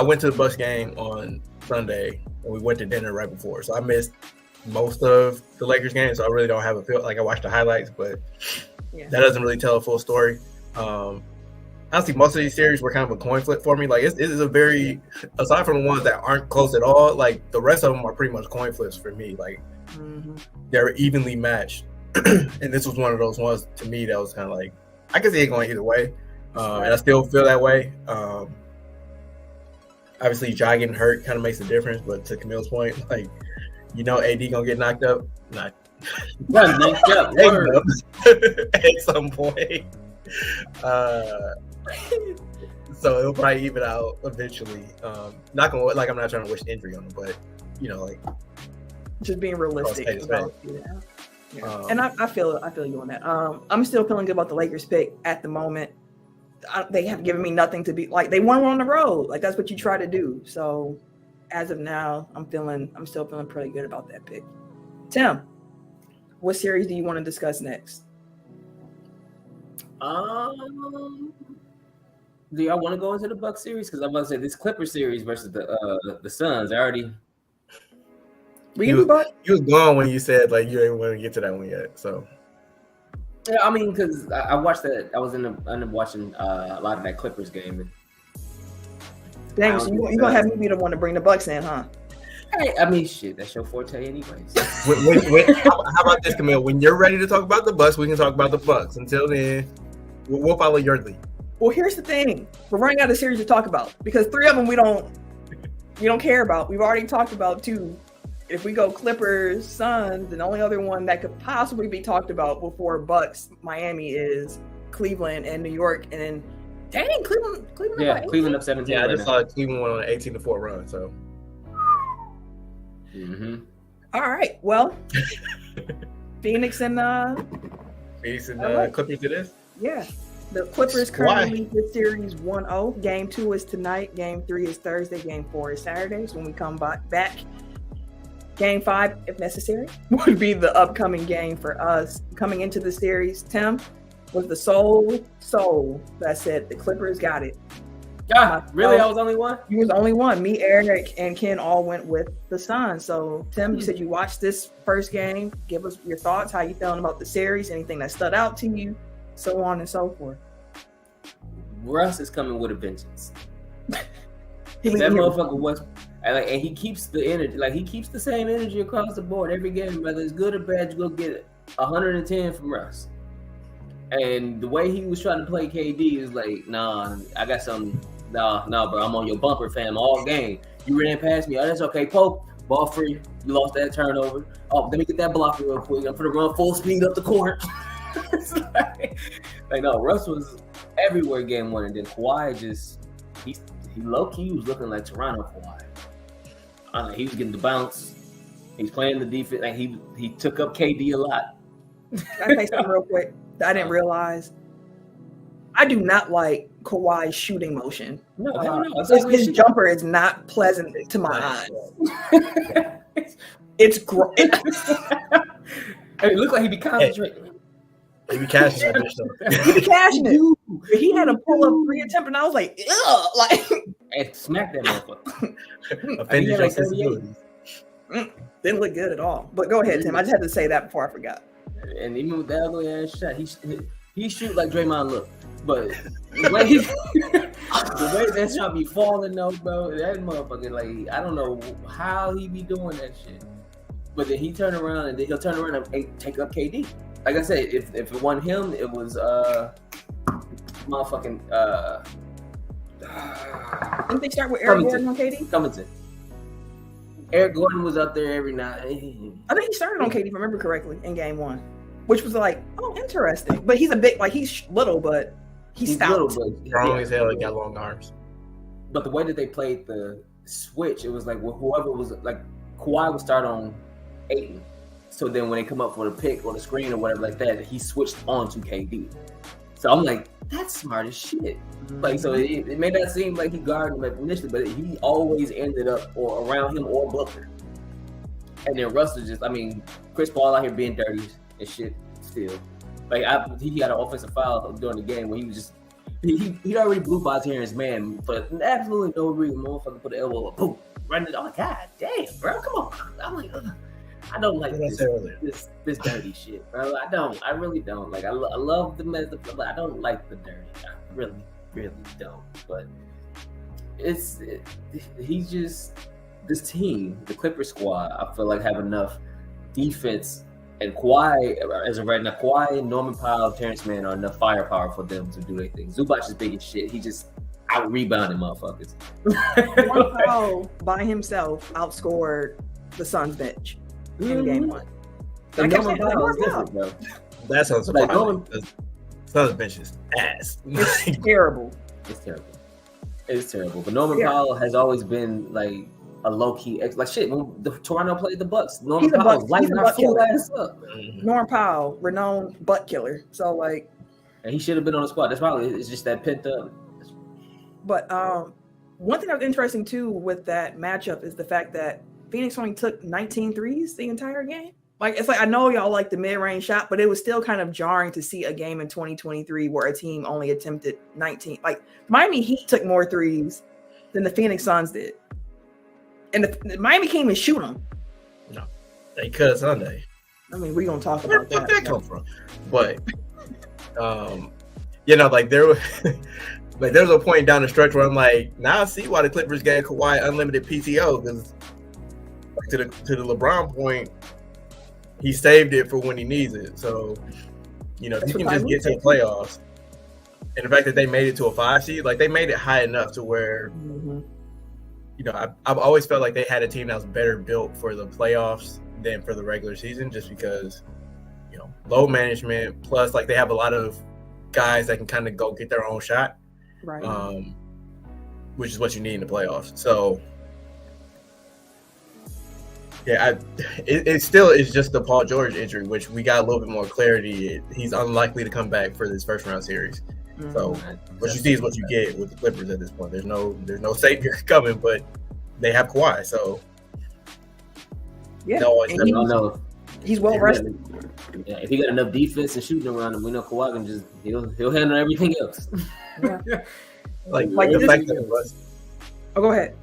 went to the Bucks game on Sunday and we went to dinner right before, so I missed most of the Lakers game. So I really don't have a feel. Like I watched the highlights, but that doesn't really tell a full story. Honestly, most of these series were kind of a coin flip for me. Like it is a very, aside from the ones that aren't close at all, like the rest of them are pretty much coin flips for me. Like they're evenly matched, and this was one of those ones to me that was kind of like I can see it going either way, and I still feel that way. Obviously, Ja getting hurt kind of makes a difference, but to Camille's point, like AD gonna get knocked up, knocked up at some point. So it'll probably even out eventually. Not gonna like I'm not trying to wish injury on him, but like just being realistic about and I feel you on that. I'm still feeling good about the Lakers pick at the moment. They have given me nothing to be like. They won on the road, like that's what you try to do. So as of now, I'm still feeling pretty good about that pick. Tim, what series do you want to discuss next? Do y'all want to go into the Bucks series? Because I'm about to say this Clipper series versus the Suns. I already. You was gone when you said like you didn't want to get to that one yet. So. Yeah, I mean, because I watched that. I was ended up watching a lot of that Clippers game. And dang, so you're gonna have me be the one to bring the Bucks in, huh? Hey, I mean, shit, that's your forte, anyways. How about this, Camille? When you're ready to talk about the Bucks, we can talk about the Bucks. Until then, we'll follow your lead. Well, here's the thing: we're running out of series to talk about because 3 of them we don't care about. We've already talked about 2. If we go Clippers, Suns, the only other one that could possibly be talked about before Bucks, Miami is Cleveland and New York. And dang, Cleveland. Yeah, Cleveland up 17. Yeah, I just saw Cleveland went on an 18-4 run. So. All right. Well, Phoenix and Clippers it is. Yeah, the Clippers currently lead this series 1-0. Game 2 is tonight. Game 3 is Thursday. Game 4 is Saturday. So when we come back. Game 5, if necessary, would be the upcoming game for us coming into the series. Tim was the sole that said the Clippers got it. Yeah, really? I was the only one? You was the only one. Me, Eric, and Ken all went with the Suns. So, Tim, you said you watched this first game. Give us your thoughts. How you feeling about the series? Anything that stood out to you? So on and so forth. Russ is coming with a vengeance. That motherfucker was... And he keeps the energy, like he keeps the same energy across the board every game, whether it's good or bad. You go get 110 from Russ. And the way he was trying to play KD is like, nah, I got something. Nah, bro, I'm on your bumper, fam, all game. You ran past me. Oh, that's okay. Pope, ball free. You lost that turnover. Oh, let me get that block real quick. I'm gonna run full speed up the court. It's like no, Russ was everywhere game 1, and then Kawhi he low key was looking like Toronto Kawhi. He was getting the bounce. He's playing the defense. Like he took up KD a lot. Can I say something real quick that I didn't realize? I do not like Kawhi's shooting motion. No, His jumper is not pleasant to my eyes. It's great. It looked like he be concentrating. He be cashing it. He be cashing it. He had a pull up 3 attempt, and I was like, ugh, like and smack that motherfucker. Offended your sensibilities. Didn't look good at all. But go ahead, Tim. I just had to say that before I forgot. And even with that ugly ass shot, he shoot like Draymond look. But the way that shot be falling though, bro, that motherfucker, like, I don't know how he be doing that shit. But then he turn around and then he'll turn around and take up KD. Like I said, if it wasn't him, it was motherfucking Didn't they start with Eric Gordon on KD? Covington. Eric Gordon was up there every night. I think he started on KD, if I remember correctly, in game 1. Which was like, oh, interesting. But he's a big, like, he's little, but he's stout. Little, but strong as hell. He got long arms. But the way that they played the switch, it was like whoever was like Kawhi would start on Ayton. So then when they come up for the pick or the screen or whatever like that, he switched on to KD. So I'm like, that's smart as shit. Like, so it may not seem like he guarded him initially, but he always ended up or around him or Booker. And then Russ was just, I mean, Chris Paul out here being dirty and shit still. Like, he had an offensive foul during the game where he was just, he already blew by Terrence Mann, but absolutely no reason. Motherfucker put the elbow up, boom, running it. Oh, God damn, bro, come on. I'm like, I don't like this dirty shit, bro. I really don't. Like, I love the mess, but I don't like the dirty. I really don't. But he's just, this team, the Clippers squad, I feel like have enough defense, and Kawhi, as of right now, Kawhi, Norman Powell, Terrence Mann are enough firepower for them to do their thing. Zubac is big as shit. He just out-rebounding motherfuckers. Norman Powell by himself outscored the Suns bench in game 1. And Norman Powell is different, bro. That sounds surprising. Suns bench is ass. It's terrible. It's terrible. But Norman Powell has always been like a low-key like shit. When the Toronto played the Bucks, Norman Powell was lighting our full ass up. Norman Powell, renowned butt killer. So like, and he should have been on the squad. That's probably, it's just that pent up. But one thing that was interesting too with that matchup is the fact that Phoenix only took 19 threes the entire game. Like, it's like, I know y'all like the mid-range shot, but it was still kind of jarring to see a game in 2023 where a team only attempted 19. Like, Miami Heat took more threes than the Phoenix Suns did. And the Miami can't even shoot them. No, they cut Sunday. I mean, we're going to talk about that. Where did that come from? But, you know, like, there was a point down the stretch where I'm like, now I see why the Clippers gave Kawhi unlimited PTO, because to the LeBron point, he saved it for when he needs it. So, you know, if you can just get to the playoffs, and the fact that they made it to a 5 seed, like, they made it high enough to where, you know, I've always felt like they had a team that was better built for the playoffs than for the regular season, just because, you know, load management, plus, like, they have a lot of guys that can kind of go get their own shot, right? Which is what you need in the playoffs. So, yeah, it still is just the Paul George injury, which we got a little bit more clarity. He's unlikely to come back for this first round series. So what you see is what you get with the Clippers at this point. There's no savior coming, but they have Kawhi. So yeah, he's well rested. Yeah, if he got enough defense and shooting around him, we know Kawhi can just he'll handle everything else. like the fact that Russ. Oh, go ahead.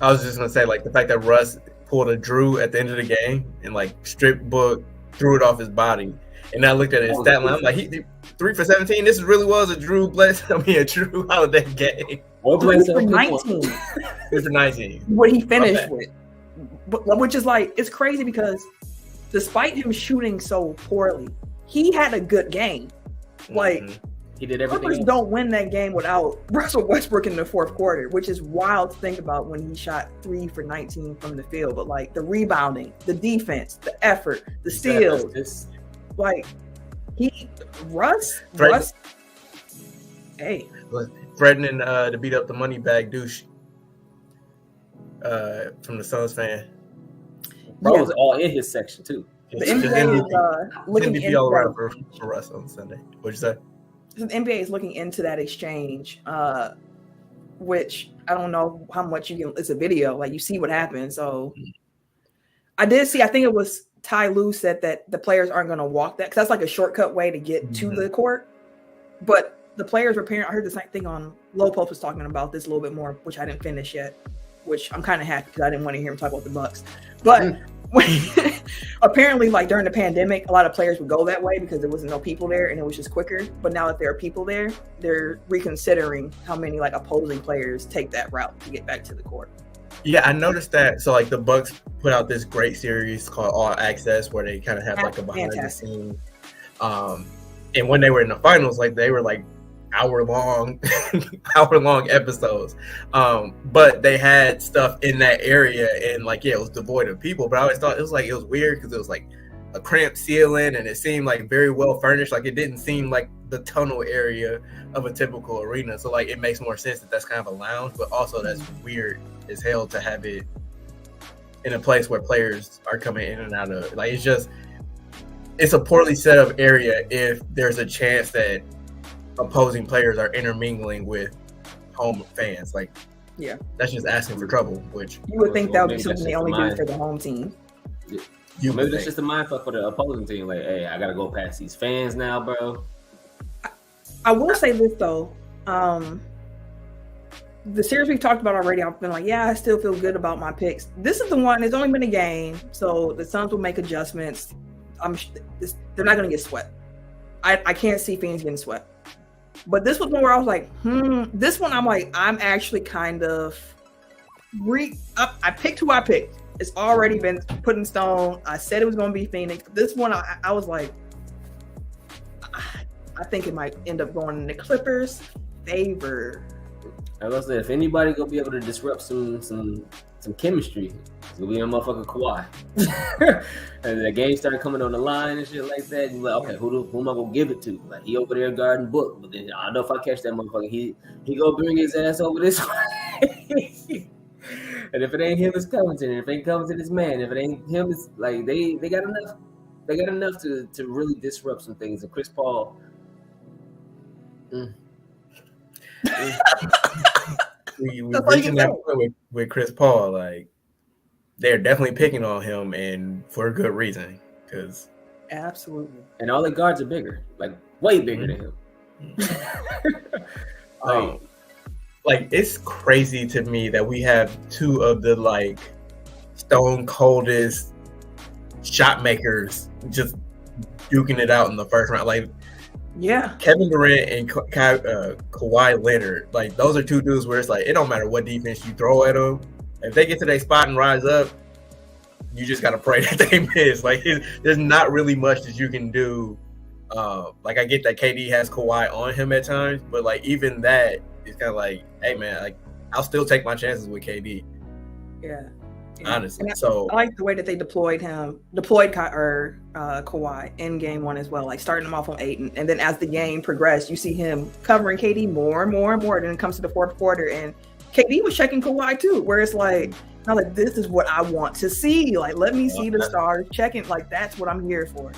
I was just gonna say, like, the fact that Russ pulled a Drew at the end of the game and, like, stripped Book, threw it off his body, and I looked at his stat line. I'm like, he 3 for 17. This really was a Drew Holiday game. Or 3 for 19. 3 for 19. What he finished with, which is like, it's crazy because despite him shooting so poorly, he had a good game. Like, he did everything. Clippers don't win that game without Russell Westbrook in the fourth quarter, which is wild to think about when he shot 3 for 19 from the field. But like, the rebounding, the defense, the effort, the steals, like, Russ, hey, threatening to beat up the money bag douche from the Suns fan. Bro was all in his section too. The NBA is looking into all around for us on Sunday. What'd you say? The NBA is looking into that exchange, which I don't know how much you can. It's a video, like you see what happens. So I did see. I think it was Ty Lue said that the players aren't going to walk that because that's like a shortcut way to get to the court. But the players were apparently. I heard the same thing on Low Post was talking about this a little bit more, which I didn't finish yet. Which I'm kind of happy because I didn't want to hear him talk about the Bucks, but. Apparently, like during the pandemic, a lot of players would go that way because there wasn't no people there and it was just quicker. But now that there are people there, they're reconsidering how many like opposing players take that route to get back to the court. Yeah, I noticed that. So like the Bucks put out this great series called All Access where they kind of have like a behind the scenes. And when they were in the finals, like they were like hour long episodes, but they had stuff in that area and like it was devoid of people, but I always thought it was weird because it was like a cramped ceiling and it seemed like very well furnished, like it didn't seem like the tunnel area of a typical arena, so like it makes more sense that that's kind of a lounge, but also that's weird as hell to have it in a place where players are coming in and out of. Like it's a poorly set up area if there's a chance that opposing players are intermingling with home fans. Like, yeah, that's just asking for trouble. Which you would think that would be something they only do for the home team. Maybe that's just a mindfuck for the opposing team. Like, hey, I gotta go past these fans now, bro. I will say this though, the series we've talked about already, I've been like, yeah, I still feel good about my picks. This is the one. It's only been a game, so the Suns will make adjustments. They're not gonna get swept. I can't see Phoenix getting swept. But this was one where I was like, this one I'm like, I'm actually kind of I picked who I picked. It's already been put in stone. I said it was going to be Phoenix. This one, I was like, I think it might end up going in the Clippers' favor. I was saying, if anybody gonna be able to disrupt some chemistry, it's gonna be a motherfucker Kawhi. And the game started coming on the line and shit like that. And you're like, okay, who am I gonna give it to? Like he over there guarding Book, but then I don't know if I catch that motherfucker. He gonna bring his ass over this way. And if it ain't him, it's Covington. And if it ain't Covington, it's man. If it ain't him, it's like they got enough. They got enough to really disrupt some things. And Chris Paul. We reaching that point with Chris Paul, like they're definitely picking on him, and for a good reason. Because absolutely, and all the guards are bigger, like way bigger than him. Like it's crazy to me that we have two of the like stone coldest shot makers just duking it out in the first round. Like, yeah, Kevin Durant and Kawhi Leonard, like those are two dudes where it's like it don't matter what defense you throw at them. If they get to their spot and rise up, you just gotta pray that they miss. Like there's not really much that you can do. Like I get that KD has Kawhi on him at times, but like even that is kind of like, hey man, like I'll still take my chances with KD. Yeah. Honestly, so I like the way that they deployed Kawhi in game one as well, like starting him off on 8, and then as the game progressed, you see him covering KD more and more and more. Then it comes to the fourth quarter, and KD was checking Kawhi too, where it's like, I'm like, this is what I want to see. Like, let me see the stars checking. Like, that's what I'm here for.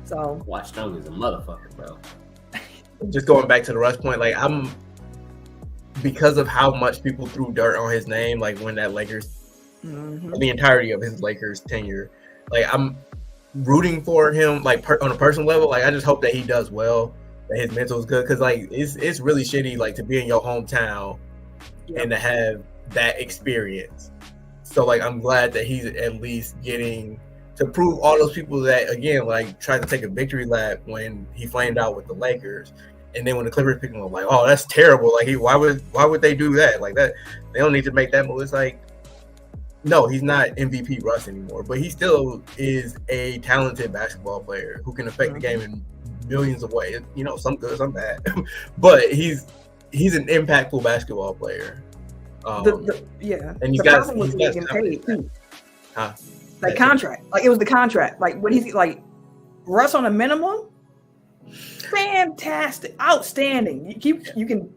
So, Watch Stone is a motherfucker, bro. Just going back to the Russ point, like because of how much people threw dirt on his name, like when that Lakers. Mm-hmm. The entirety of his Lakers tenure, like I'm rooting for him, like on a personal level. Like I just hope that he does well, that his mental is good, because like it's really shitty, like to be in your hometown and to have that experience. So like I'm glad that he's at least getting to prove all those people that again like tried to take a victory lap when he flamed out with the Lakers, and then when the Clippers picked him up, like, oh, that's terrible. Like why would they do that? Like that they don't need to make that move. It's like. No, he's not MVP Russ anymore, but he still is a talented basketball player who can affect the game in millions of ways. You know, some good, some bad, but he's an impactful basketball player. And he's got getting paid too. Like contract, like it was the contract. Like what he's like, Russ on a minimum, fantastic, outstanding. You can,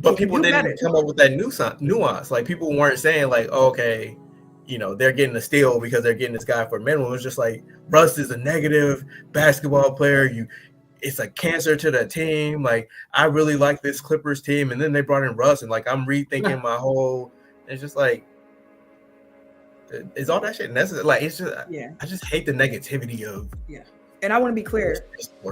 but people didn't come up with that nuance. Like people weren't saying like, oh, okay. they're getting a steal because they're getting this guy for minimum. It's just like Russ is a negative basketball player. It's a cancer to the team. Like, I really like this Clippers team, and then they brought in Russ, and like I'm rethinking my whole. It's just like, is all that shit necessary? Like, it's just I just hate the negativity of And I want to be clear.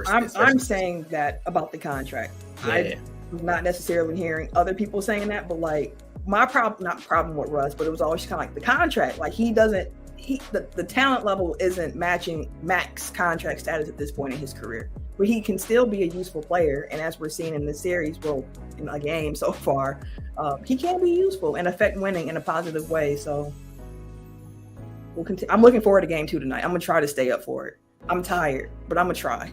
I'm saying that about the contract. I'm not necessarily hearing other people saying that, but like my not problem with Russ, but it was always kind of like the contract. Like the talent level isn't matching max contract status at this point in his career, but he can still be a useful player. And as we're seeing in the series, in a game so far, he can be useful and affect winning in a positive way. So we'll continue. I'm looking forward to game 2 tonight. I'm gonna try to stay up for it. I'm tired, but I'm gonna try.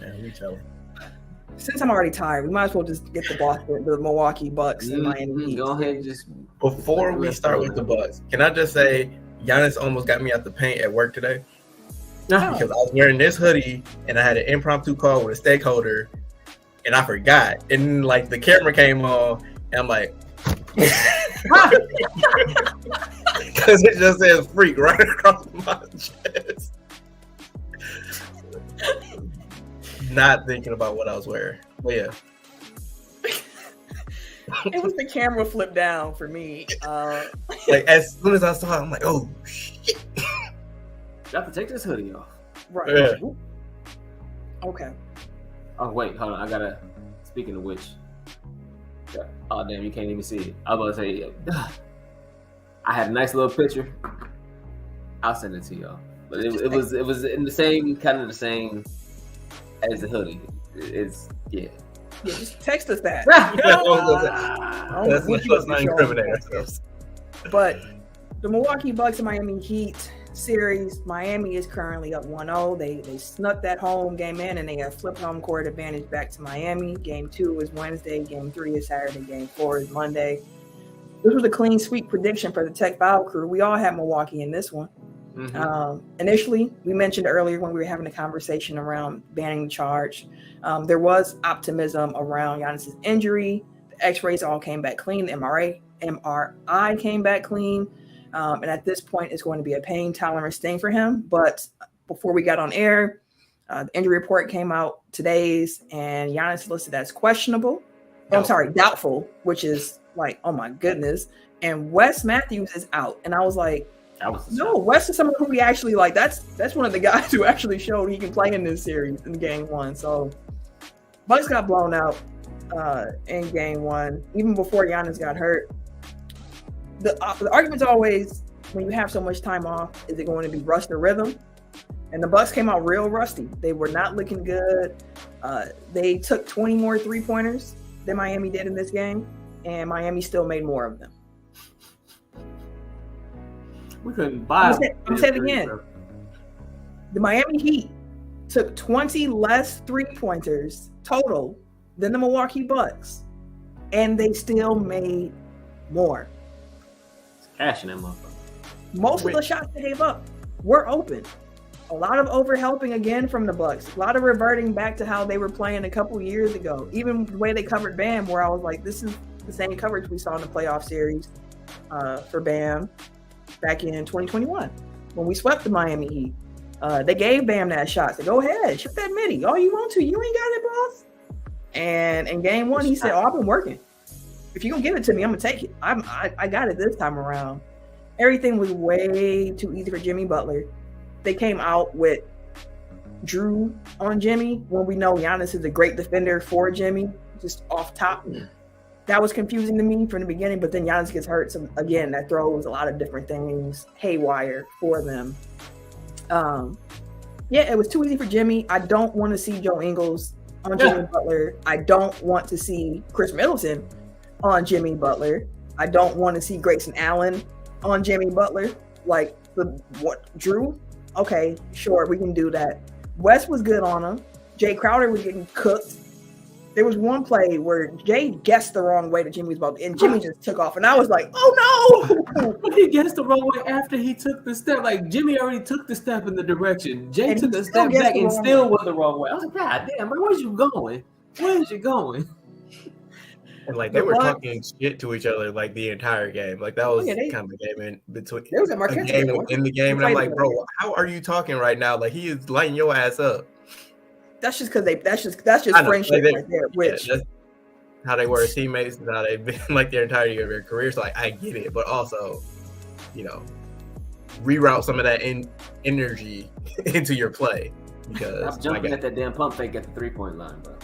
Man, we tell him. Since I'm already tired, we might as well just get the Milwaukee Bucks and Miami Heat. Go ahead and just. Before we start with the Bucks, can I just say Giannis almost got me out the paint at work today? Because I was wearing this hoodie and I had an impromptu call with a stakeholder and I forgot. And like the camera came on and I'm like, because it just says freak right across my chest. Not thinking about what I was wearing. But yeah. It was the camera flip down for me. Like as soon as I saw it, I'm like, oh shit. You have to take this hoodie off. Right. Yeah. Okay. Oh wait, hold on. I gotta. Speaking of which, oh damn, you can't even see it. I was about to say, I had a nice little picture. I'll send it to y'all. But it was in the same as the hoodie. It's Yeah, just text us that. Let's not incriminate ourselves. But the Milwaukee Bucks and Miami Heat series, Miami is currently up 1-0. They snuck that home game in, and they have flipped home court advantage back to Miami. Game 2 is Wednesday. Game 3 is Saturday. Game 4 is Monday. This was a clean sweep prediction for the Tech Foul crew. We all had Milwaukee in this one. Mm-hmm. Initially, we mentioned earlier when we were having a conversation around banning the charge, there was optimism around Giannis's injury. The X-rays all came back clean. The MRI came back clean. And at this point, it's going to be a pain tolerance thing for him. But before we got on air, the injury report came out today's, and Giannis listed as questionable. Doubtful, which is like, oh my goodness. And Wes Matthews is out. And I was like, no, Wes is someone who we actually like. That's one of the guys who actually showed he can play in this series in game 1. So Bucks got blown out in game 1, even before Giannis got hurt. The argument's always, when you have so much time off, is it going to be rust or rhythm? And the Bucks came out real rusty. They were not looking good. They took 20 more 3-pointers than Miami did in this game, and Miami still made more of them. We couldn't buy them. I'm saying it again. The Miami Heat took 20 less 3-pointers total than the Milwaukee Bucks, and they still made more. Cash in that motherfucker. Most of the shots they gave up were open. A lot of overhelping again from the Bucks. A lot of reverting back to how they were playing a couple years ago. Even the way they covered Bam, where I was like, this is the same coverage we saw in the playoff series for Bam back in 2021 when we swept the Miami Heat. They gave Bam that shot. Said, go ahead, shoot that midi all you want to. You ain't got it, boss. And in game 1, he said, I've been working. If you're going to give it to me, I'm going to take it. I got it this time around. Everything was way too easy for Jimmy Butler. They came out with Drew on Jimmy when we know Giannis is a great defender for Jimmy, just off top. That was confusing to me from the beginning, but then Giannis gets hurt. So again, that throws a lot of different things haywire for them. It was too easy for Jimmy. I don't want to see Joe Ingles on Jimmy Butler. I don't want to see Chris Middleton on Jimmy Butler. I don't want to see Grayson Allen on Jimmy Butler. Like, Drew? Okay, sure, we can do that. Wes was good on him. Jay Crowder was getting cooked. There was one play where Jay guessed the wrong way that Jimmy was about to, and Jimmy just took off. And I was like, oh no! But he guessed the wrong way after he took the step. Like, Jimmy already took the step in the direction. Jay took a step back and still went the wrong way. I was like, God damn, man, where's you going? Where's you going? And like they were talking shit to each other like the entire game. Like that was kind of a game in between. There was a game within the game, and I'm like, bro, how are you talking right now? Like he is lighting your ass up. That's just because that's just friendship right there. Which that's how they were teammates, and how they've been like their entirety of their careers. So like I get it, but also, reroute some of that energy into your play because I'm jumping at that damn pump fake at the 3-point line, bro.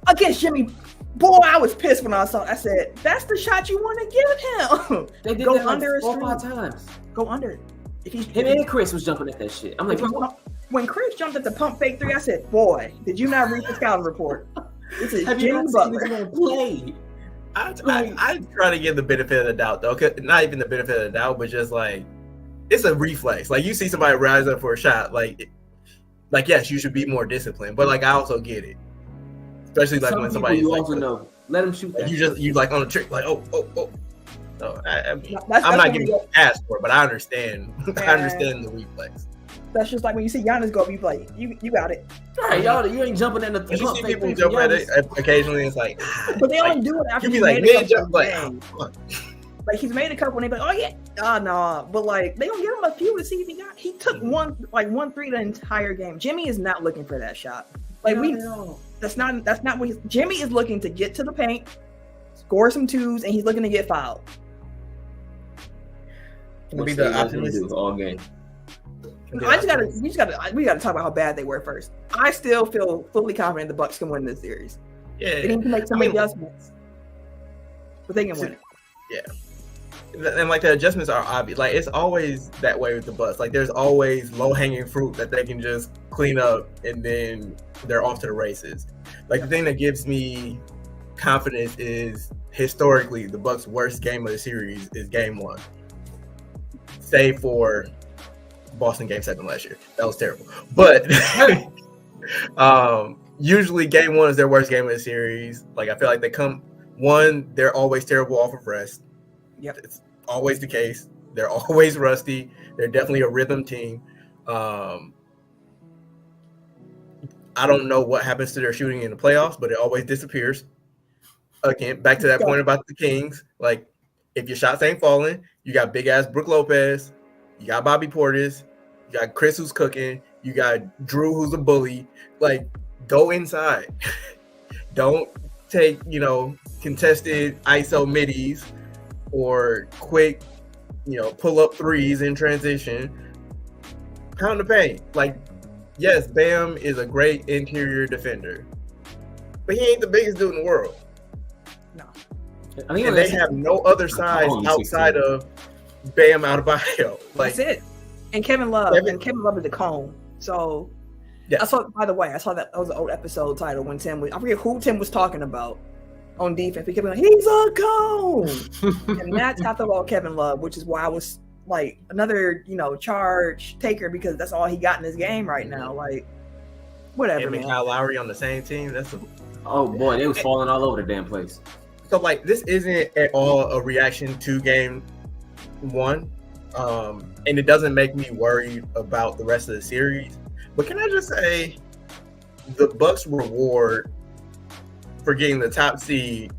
Against Jimmy, boy, I was pissed when I saw it. I said, that's the shot you want to give him. They did go that under like 4 or 5 times. Go under. Him and Chris was jumping at that shit. I'm like, when Chris jumped at the pump fake 3, I said, boy, did you not read the scouting report? This is Jimmy Butler. Play. I try to give the benefit of the doubt though, not even the benefit of the doubt, but just like it's a reflex. Like you see somebody rise up for a shot, like yes, you should be more disciplined, but like I also get it, especially like when somebody you also know let him shoot. Like, you like on a trick, like oh. So I mean, I'm not giving you a pass for it, but I understand. I understand the reflex. That's just like when you see Giannis go up, you like, you got it. All right, y'all, you ain't jumping in the. You see people jump at it occasionally. It's like, but they only do it after you be like mid jump, like he's made a couple, and they be like, oh yeah, no, but like they don't give him a few to see if he got. He took one 3 the entire game. Jimmy is not looking for that shot. Like that's not what Jimmy is looking to get to the paint, score some 2s, and he's looking to get fouled. Be the optimist all game. We gotta talk about how bad they were first. I still feel fully confident the Bucks can win this series. Yeah, they need to make some adjustments, but they can win it. Yeah, and like the adjustments are obvious. Like it's always that way with the Bucks. Like there's always low hanging fruit that they can just clean up, and then they're off to the races. Like the thing that gives me confidence is historically the Bucks' worst game of the series is Game 1, save for Boston Game 7 last year. That was terrible. But usually Game 1 is their worst game of the series. Like I feel like they're always terrible off of rest. Yep. It's always the case. They're always rusty. They're definitely a rhythm team. I don't know what happens to their shooting in the playoffs, but it always disappears. Again, back to that point about the Kings. Like if your shots ain't falling, you got big ass Brook Lopez. You got Bobby Portis, you got Chris who's cooking, you got Drew who's a bully. Like, go inside. Don't take, contested ISO middies or quick, pull up 3s in transition. Pound the paint. Like, yes, Bam is a great interior defender, but he ain't the biggest dude in the world. No. And they have no other size outside of Bam Adebayo. Like, that's it. And Kevin Love. Kevin Love is the cone. So yes. I saw that was an old episode title when I forget who Tim was talking about on defense. He kept going, he's a cone. And that's how I feel about Kevin Love, which is why I was like another, charge taker, because that's all he got in this game right now. Like, whatever. And Kyle Lowry on the same team. Oh boy, they was falling all over the damn place. So like this isn't at all a reaction to Game 1, and it doesn't make me worried about the rest of the series. But can I just say, the Bucks' reward for getting the top seed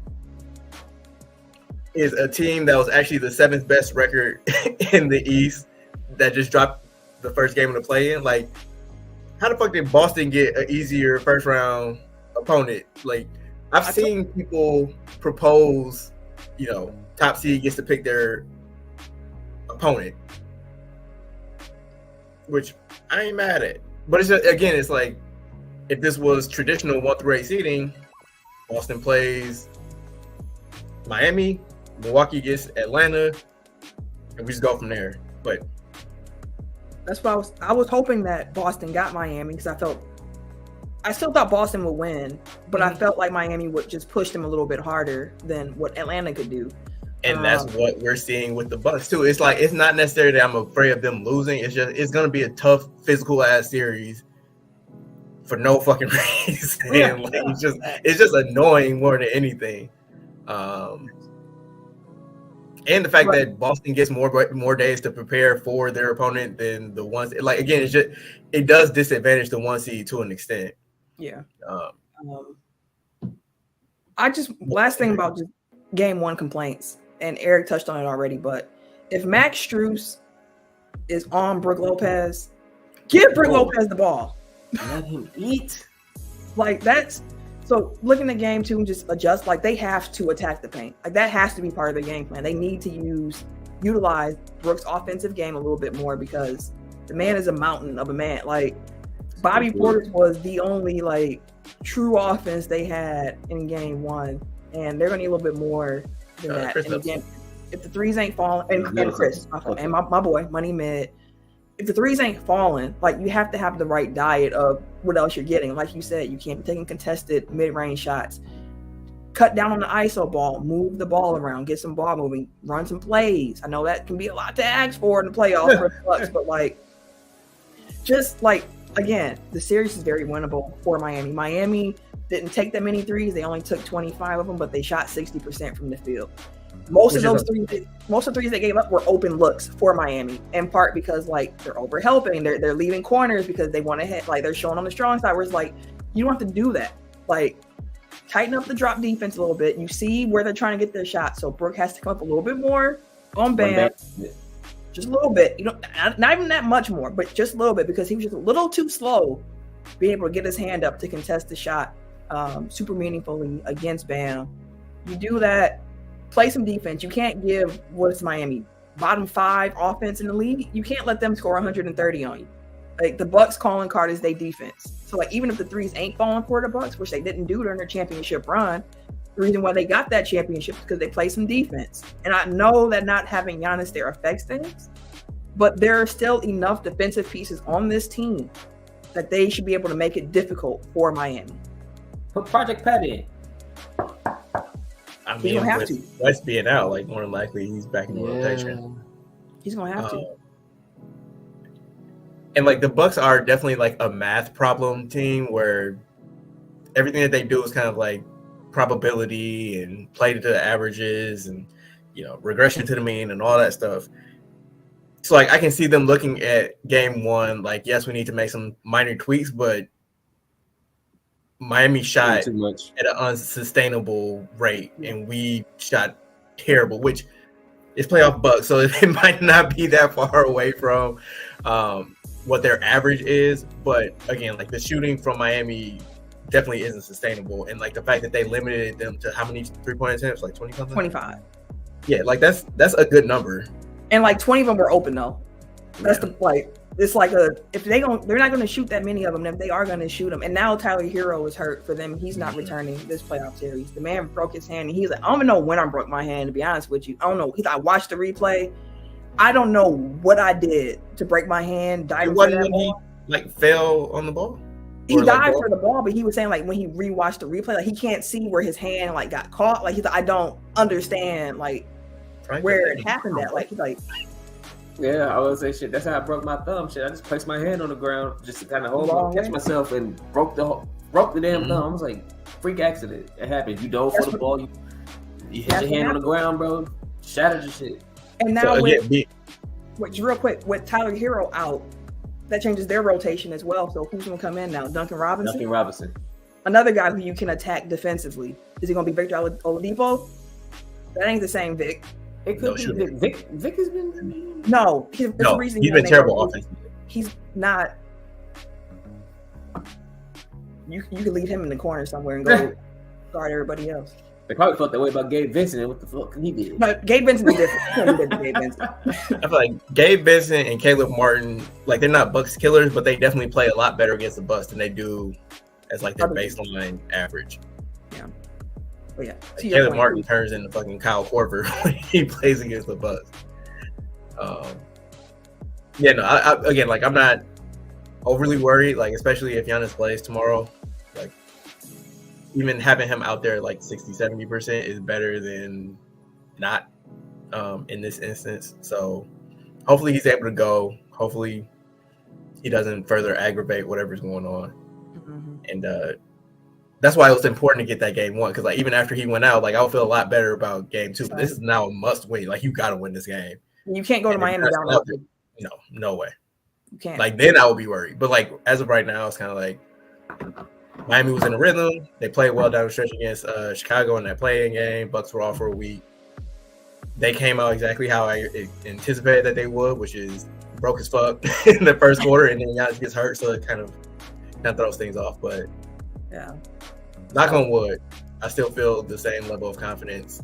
is a team that was actually the 7th best record in the East that just dropped the first game of the play-in. Like, how the fuck did Boston get an easier first round opponent? Like, I've seen people propose, top seed gets to pick their opponent, which I ain't mad at. But it's just, again, it's like if this was traditional 1-8 seeding, Boston plays Miami, Milwaukee gets Atlanta, and we just go from there. But that's why I was hoping that Boston got Miami, because I still thought Boston would win, but I felt like Miami would just push them a little bit harder than what Atlanta could do. And that's what we're seeing with the Bucks too. It's like, it's not necessarily that I'm afraid of them losing. It's going to be a tough physical ass series for no fucking reason. Like, it's just annoying more than anything. And the fact that Boston gets more days to prepare for their opponent than the ones, like, again, it does disadvantage the 1 seed to an extent. Yeah. last thing about just game one complaints, and Eric touched on it already, but if Max Strus is on Brook Lopez, give Brook Lopez the ball. Let him eat. Like that's so looking at game two and just adjust. Like they have to attack the paint. Like that has to be part of their game plan. They need to utilize Brook's offensive game a little bit more because the man is a mountain of a man. Like Bobby Portis was the only like true offense they had in game one, and they're gonna need a little bit more than that. Chris and again, if the threes ain't falling, and Chris and my boy Money Mid, if the threes ain't falling, like you have to have the right diet of what else you're getting. Like you said, you can't be taking contested mid-range shots. Cut down on the ISO ball, move the ball around, get some ball moving, run some plays. I know that can be a lot to ask for in the playoffs for the Bucks, but like, just like again, the series is very winnable for Miami. Miami didn't take that many threes; they only took 25 of them, but they shot 60% from the field. Most of the threes they gave up were open looks for Miami, in part because like they're over helping, they're leaving corners because they want to hit, like they're showing on the strong side. Where it's like you don't have to do that. Like tighten up the drop defense a little bit. You see where they're trying to get their shots, so Brook has to come up a little bit more on Bam, just a little bit. You know, not even that much more, but just a little bit because he was just a little too slow being able to get his hand up to contest the shot super meaningfully against Bam. You do that. Play some defense. You can't give what's Miami bottom 5 offense in the league. You can't let them score 130 on you. Like the Bucks calling card is their defense. So like even if the threes ain't falling for the Bucks, which they didn't do during their championship run, the reason why they got that championship is because they play some defense. And I know that not having Giannis there affects things, but there are still enough defensive pieces on this team that they should be able to make it difficult for Miami. Put Project Pat in. I mean, with West being out, like more than likely he's back in the rotation. He's gonna have to. And like the Bucks are definitely like a math problem team where everything that they do is kind of like probability and play to the averages and regression to the mean and all that stuff. So like I can see them looking at game one, like yes, we need to make some minor tweaks, but Miami shot too much at an unsustainable rate, and we shot terrible, which is playoff Bucks, so it might not be that far away from what their average is. But again, like the shooting from Miami definitely isn't sustainable, and like the fact that they limited them to how many 3-point attempts, like 25? 25. Yeah, like that's a good number. And like 20 of them were open though. That's the like. It's like if they're not going to shoot that many of them. If they are going to shoot them, and now Tyler Hero is hurt for them. He's not returning this playoff series. The man broke his hand, and he's like, I don't even know when I broke my hand. To be honest with you, I don't know. I watched the replay. I don't know what I did to break my hand. It wasn't when he like fell on the ball. He dived for the ball, but he was saying like when he rewatched the replay, like he can't see where his hand like got caught. Like he's like, I don't understand like where it happened at. Like he's like. Yeah, I would say shit. That's how I broke my thumb. Shit, I just placed my hand on the ground just to kind of hold on, catch myself, and broke the damn thumb. I was like, freak accident. It happened. You dove for the ball. You hit your hand on the ground, bro. Shattered your shit. And now real quick, with Tyler Hero out, that changes their rotation as well. So who's gonna come in now? Duncan Robinson. Another guy who you can attack defensively. Is he gonna be Victor Oladipo? That ain't the same Vic. It could be Vic. Vic has been he's been terrible offensively. He's not. You can leave him in the corner somewhere and go guard everybody else. They probably felt that way about Gabe Vincent and what the fuck he did. But Gabe Vincent is different. Gabe Vincent. I feel like Gabe Vincent and Caleb Martin, like they're not Bucks killers, but they definitely play a lot better against the Bucks than they do as like their baseline average. Yeah. But yeah, like Caleb Martin turns into fucking Kyle Korver when he plays against the Bucks. I'm not overly worried, like especially if Giannis plays tomorrow. Like even having him out there like 60-70% is better than not in this instance. So hopefully he's able to go. Hopefully he doesn't further aggravate whatever's going on. And that's why it was important to get that game one, because like even after he went out, like I'll feel a lot better about game two. But this is now a must win. Like you got to win this game. You can't go to Miami down. No way. You can't. Like then I would be worried. But like as of right now, it's kind of like Miami was in the rhythm. They played well down the stretch against Chicago in that play-in game. Bucks were off for a week. They came out exactly how I anticipated that they would, which is broke as fuck in the first quarter, and then Giannis gets hurt, so it kind of throws things off. But yeah, knock on wood, I still feel the same level of confidence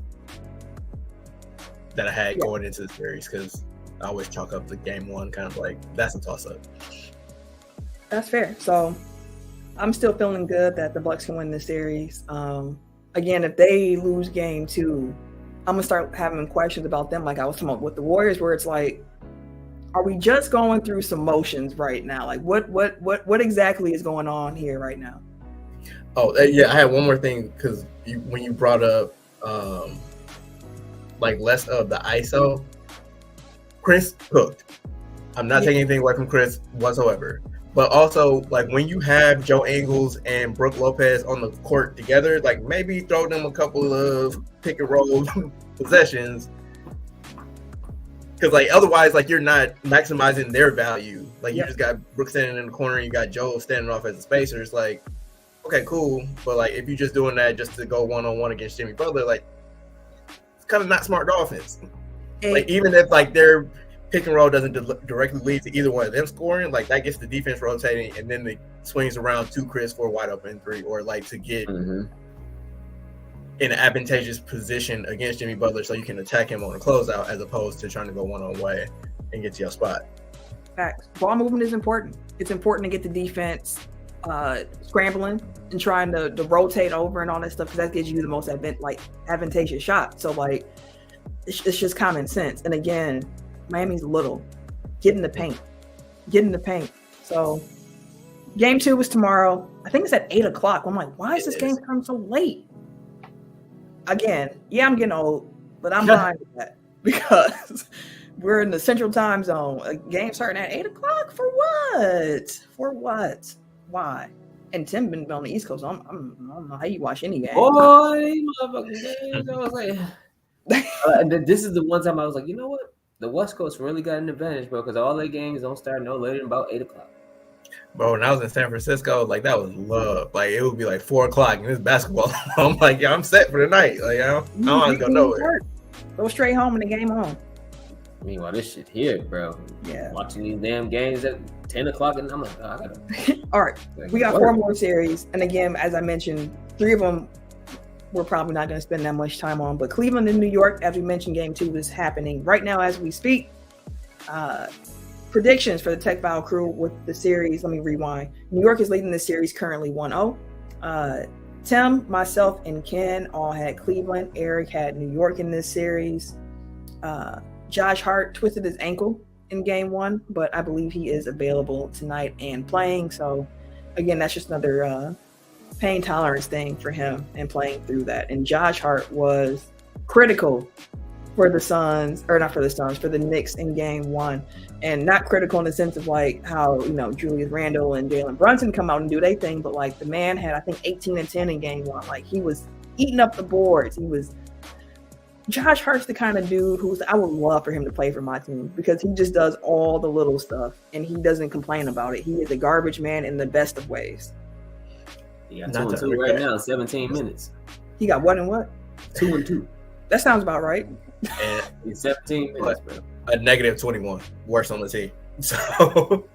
that I had going into the series, because I always chalk up the game one kind of like that's a toss-up. That's fair. So I'm still feeling good that the Bucks can win this series. Again, if they lose game two, I'm gonna start having questions about them, like I was talking about with the Warriors, where it's like, are we just going through some motions right now? Like, what exactly is going on here right now? Oh yeah, I had one more thing, because when you brought up like less of the ISO, Chris cooked. I'm not taking anything away from Chris whatsoever. But also, like, when you have Joe Ingles and Brook Lopez on the court together, like, maybe throw them a couple of pick and roll possessions. Because, like, otherwise, like, you're not maximizing their value. Like, you just got Brook standing in the corner, and you got Joe standing off as a spacer. It's like, okay, cool. But, like, if you're just doing that just to go one-on-one against Jimmy Butler, like, it's kind of not smart offense. Like, even if, like, their pick and roll doesn't directly lead to either one of them scoring, like, that gets the defense rotating, and then it swings around to Chris for a wide open three, or like to get in an advantageous position against Jimmy Butler so you can attack him on a closeout as opposed to trying to go one-on-one and get to your spot. Facts. Ball movement is important. It's important to get the defense scrambling and trying to rotate over and all that stuff, because that gives you the most advantageous shot. So, like, it's just common sense. And again, Miami's little. Get in the paint. So game two was tomorrow. I think it's at 8:00. I'm like, why is this game coming so late? Again, yeah, I'm getting old, but I'm fine with that, because we're in the central time zone. A game starting at 8:00 for what? Why? And Tim been on the East Coast. I don't know how you watch any game. Boy, motherfucking games. I was like, and this is the one time I was like, you know what? The West Coast really got an advantage, bro, because all their games don't start no later than about 8:00. Bro, when I was in San Francisco, like, that was love. Like, it would be like 4:00 and it's basketball. I'm like, yeah, I'm set for the night. Like, I don't want to go nowhere. Go straight home and the game on. Meanwhile, this shit here, bro. Yeah. Watching these damn games at 10:00, and I'm like, oh, I gotta. All right. We got 4 more series. And again, as I mentioned, 3 of them we're probably not going to spend that much time on. But Cleveland and New York, as we mentioned, game 2 is happening right now as we speak. Predictions for the Tech File crew with the series. Let me rewind. New York is leading the series currently 1-0. Tim, myself, and Ken all had Cleveland. Eric had New York in this series. Josh Hart twisted his ankle in game 1, but I believe he is available tonight and playing. So, again, that's just another pain tolerance thing for him and playing through that. And Josh Hart was critical for the Suns, or not for the Suns, for the Knicks in game 1. And not critical in the sense of like how, Julius Randle and Jalen Brunson come out and do their thing, but like the man had, I think, 18 and 10 in game 1. Like, he was eating up the boards. Josh Hart's the kind of dude I would love for him to play for my team, because he just does all the little stuff and he doesn't complain about it. He is a garbage man in the best of ways. He got 2 and 2 right now, 17 minutes. He got what and what? 2 and 2. That sounds about right. And 17 minutes, bro. A negative 21, worse on the team. So,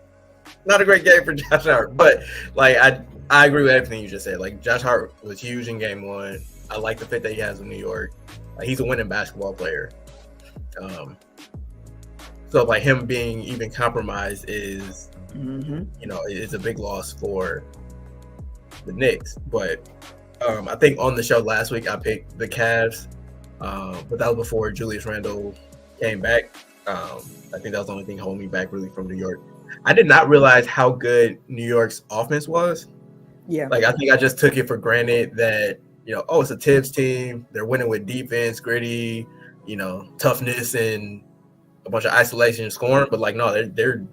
not a great game for Josh Hart. But, like, I agree with everything you just said. Like, Josh Hart was huge in game 1. I like the fit that he has with New York. Like, he's a winning basketball player. So, like, him being even compromised is, is a big loss for the Knicks. But I think on the show last week, I picked the Cavs. But that was before Julius Randle came back. I think that was the only thing holding me back really from New York. I did not realize how good New York's offense was. Yeah. Like, I think I just took it for granted that, it's a Tibbs team. They're winning with defense, gritty, toughness, and a bunch of isolation and scoring. But, like, no, they're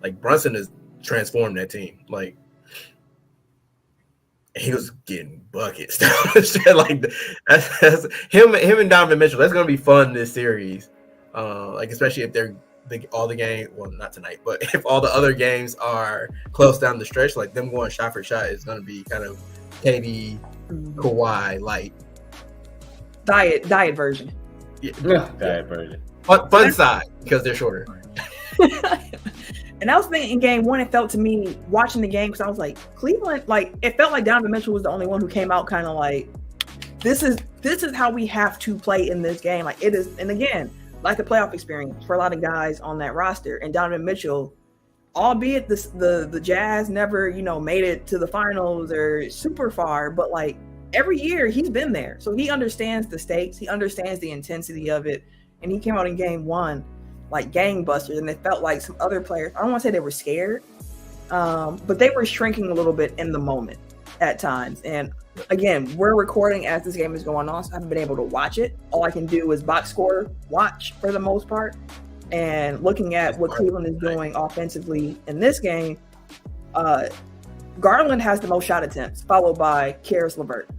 like, Brunson has transformed that team. Like, he was getting buckets. Like, that's him and Donovan Mitchell. That's gonna be fun this series. Like, especially if they're all the game, well, not tonight, but if all the other games are close down the stretch, like them going shot for shot is going to be kind of KD, Kawhi light. Diet version. Yeah, diet version. Fun side because they're shorter. And I was thinking in game one, it felt to me watching the game because I was like, Cleveland, like it felt like Donovan Mitchell was the only one who came out kind of like, this is how we have to play in this game. Like it is, and again, like a playoff experience for a lot of guys on that roster. And Donovan Mitchell, albeit the Jazz never, made it to the finals or super far, but like every year he's been there. So he understands the stakes, he understands the intensity of it. And he came out in game one like gangbusters, and it felt like some other players, I don't want to say they were scared, but they were shrinking a little bit in the moment at times. And again, we're recording as this game is going on, so I haven't been able to watch it. All I can do is box score watch for the most part. And looking at what Cleveland is doing offensively in this game, Garland has the most shot attempts, followed by Karis LeVert.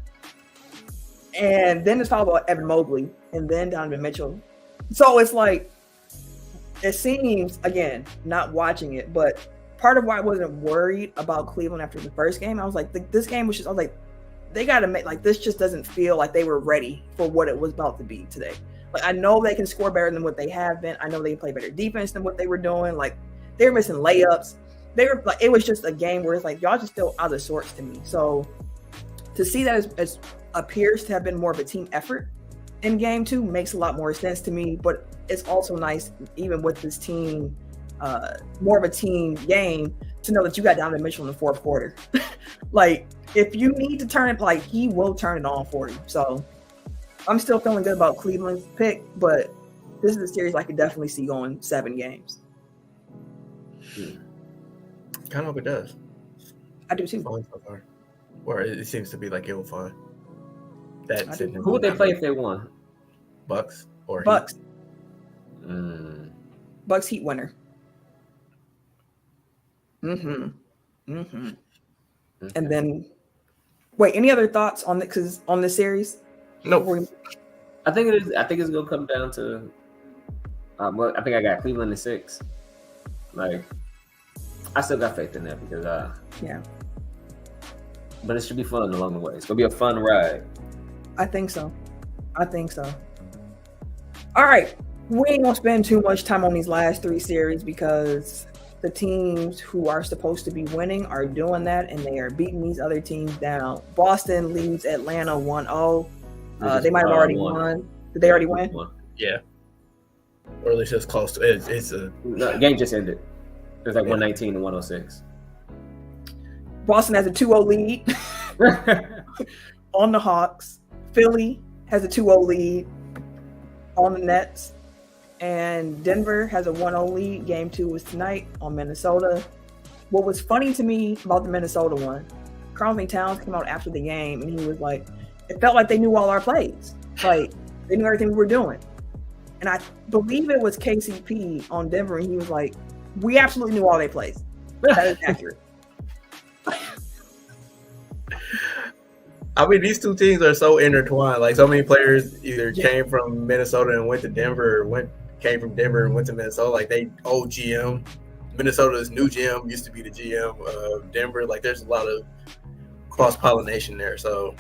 And then it's followed by Evan Mobley, and then Donovan Mitchell. So it's like, it seems, again, not watching it, but part of why I wasn't worried about Cleveland after the first game, I was like, this game was just, I was like, they got to make, like, this just doesn't feel like they were ready for what it was about to be today. Like, I know they can score better than what they have been. I know they can play better defense than what they were doing. Like, they were missing layups. They were, like, it was just a game where it's like, y'all just feel out of sorts to me. So to see that as appears to have been more of a team effort in game two makes a lot more sense to me, but it's also nice, even with this team, more of a team game, to know that you got Donovan Mitchell in the fourth quarter. Like, if you need to turn it, like, he will turn it on for you. So I'm still feeling good about Cleveland's pick, but this is a series I could definitely see going 7 games. Kind of hope it does. I do too. So far. Or it seems to be like it will fun. Who would they play if they won? Bucks or Bucks. Heat? Bucks Heat winner. And then, wait, any other thoughts on the series? No. I think it's gonna come down to. I think I got Cleveland in 6. Like, I still got faith in that because yeah. But it should be fun along the way. It's gonna be a fun ride. I think so. All right. We ain't gonna spend too much time on these last 3 series because the teams who are supposed to be winning are doing that, and they are beating these other teams down. Boston leads Atlanta 1-0. They might have already won. Did they already win? Yeah. Or at least it's close to it. The game just ended. It was like 119 to 106. Boston has a 2-0 lead on the Hawks. Philly has a 2-0 lead on the Nets. And Denver has a 1-0 lead. Game 2 was tonight on Minnesota. What was funny to me about the Minnesota one, Karl-Anthony Towns came out after the game and he was like, it felt like they knew all our plays. Like, they knew everything we were doing. And I believe it was KCP on Denver, and he was like, we absolutely knew all their plays. That is accurate. I mean, these two teams are so intertwined. Like, so many players either came from Minnesota and went to Denver, or came from Denver and went to Minnesota. Like, they old GM. Minnesota's new GM used to be the GM of Denver. Like, there's a lot of cross-pollination there. So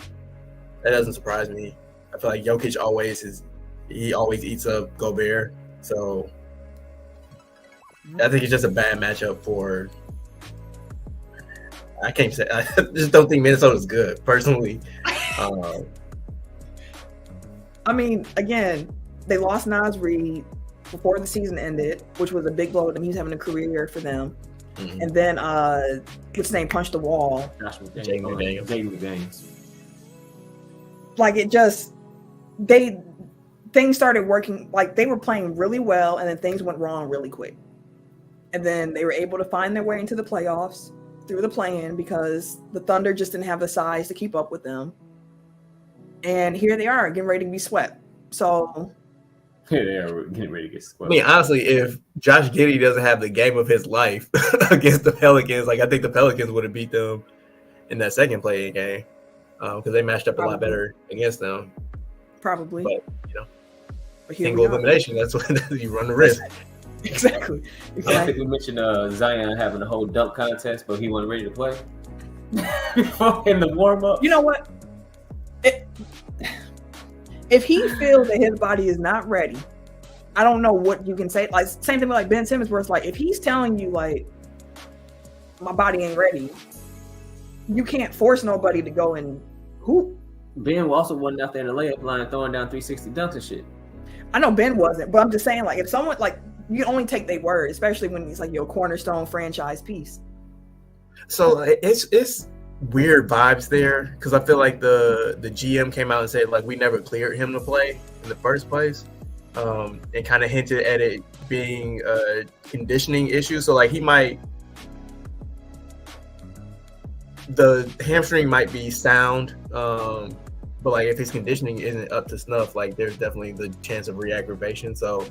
that doesn't surprise me. I feel like Jokic always eats up Gobert. So I think it's just a bad matchup for. I can't say. I just don't think Minnesota's good, personally. I mean, again, they lost Naz Reid before the season ended, which was a big blow to them. He's having a career year for them. Mm-hmm. And then, what's his name, punched the wall. Jaden McDaniels. Like, it just, things started working, like, they were playing really well, and then things went wrong really quick. And then they were able to find their way into the playoffs through the play-in because the Thunder just didn't have the size to keep up with them. And here they are, getting ready to be swept. So yeah, they are getting ready to get swept. I mean, honestly, if Josh Giddey doesn't have the game of his life against the Pelicans, like, I think the Pelicans would have beat them in that second play-in game because they matched up a lot better against them. Probably. But, single elimination, that's what you run the risk. Exactly. I don't think we mentioned Zion having a whole dunk contest, but he wasn't ready to play in the warm up. You know what? If he feels that his body is not ready, I don't know what you can say. Like same thing with like Ben Simmons, where it's like if he's telling you like my body ain't ready, you can't force nobody to go and hoop. Ben also wasn't out there in the layup line throwing down 360 dunks and shit. I know Ben wasn't, but I'm just saying, like, if someone, like, you only take their word, especially when it's like your cornerstone franchise piece. So it's weird vibes there because I feel like the GM came out and said like we never cleared him to play in the first place, and kind of hinted at it being a conditioning issue. So like the hamstring might be sound, but like if his conditioning isn't up to snuff, like there's definitely the chance of re-aggravation. So,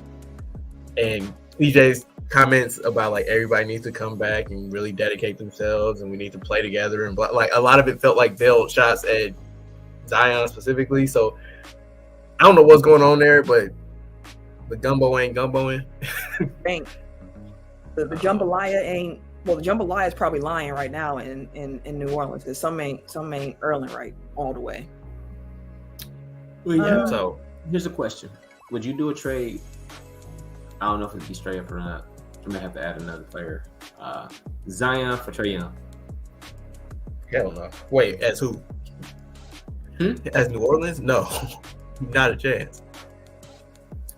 and EJ's comments about like everybody needs to come back and really dedicate themselves, and we need to play together, and like a lot of it felt like veiled shots at Zion specifically. So I don't know what's going on there, but the gumbo ain't gumboing. Ain't the jambalaya ain't. Well, the jambalaya is probably lying right now in New Orleans because some ain't Erling right all the way. Well, yeah. So here's a question: would you do a trade? I don't know if it'd be straight up or not. I may have to add another player. Zion for Trae Young. Hell no. Wait, as who? As New Orleans? No, not a chance.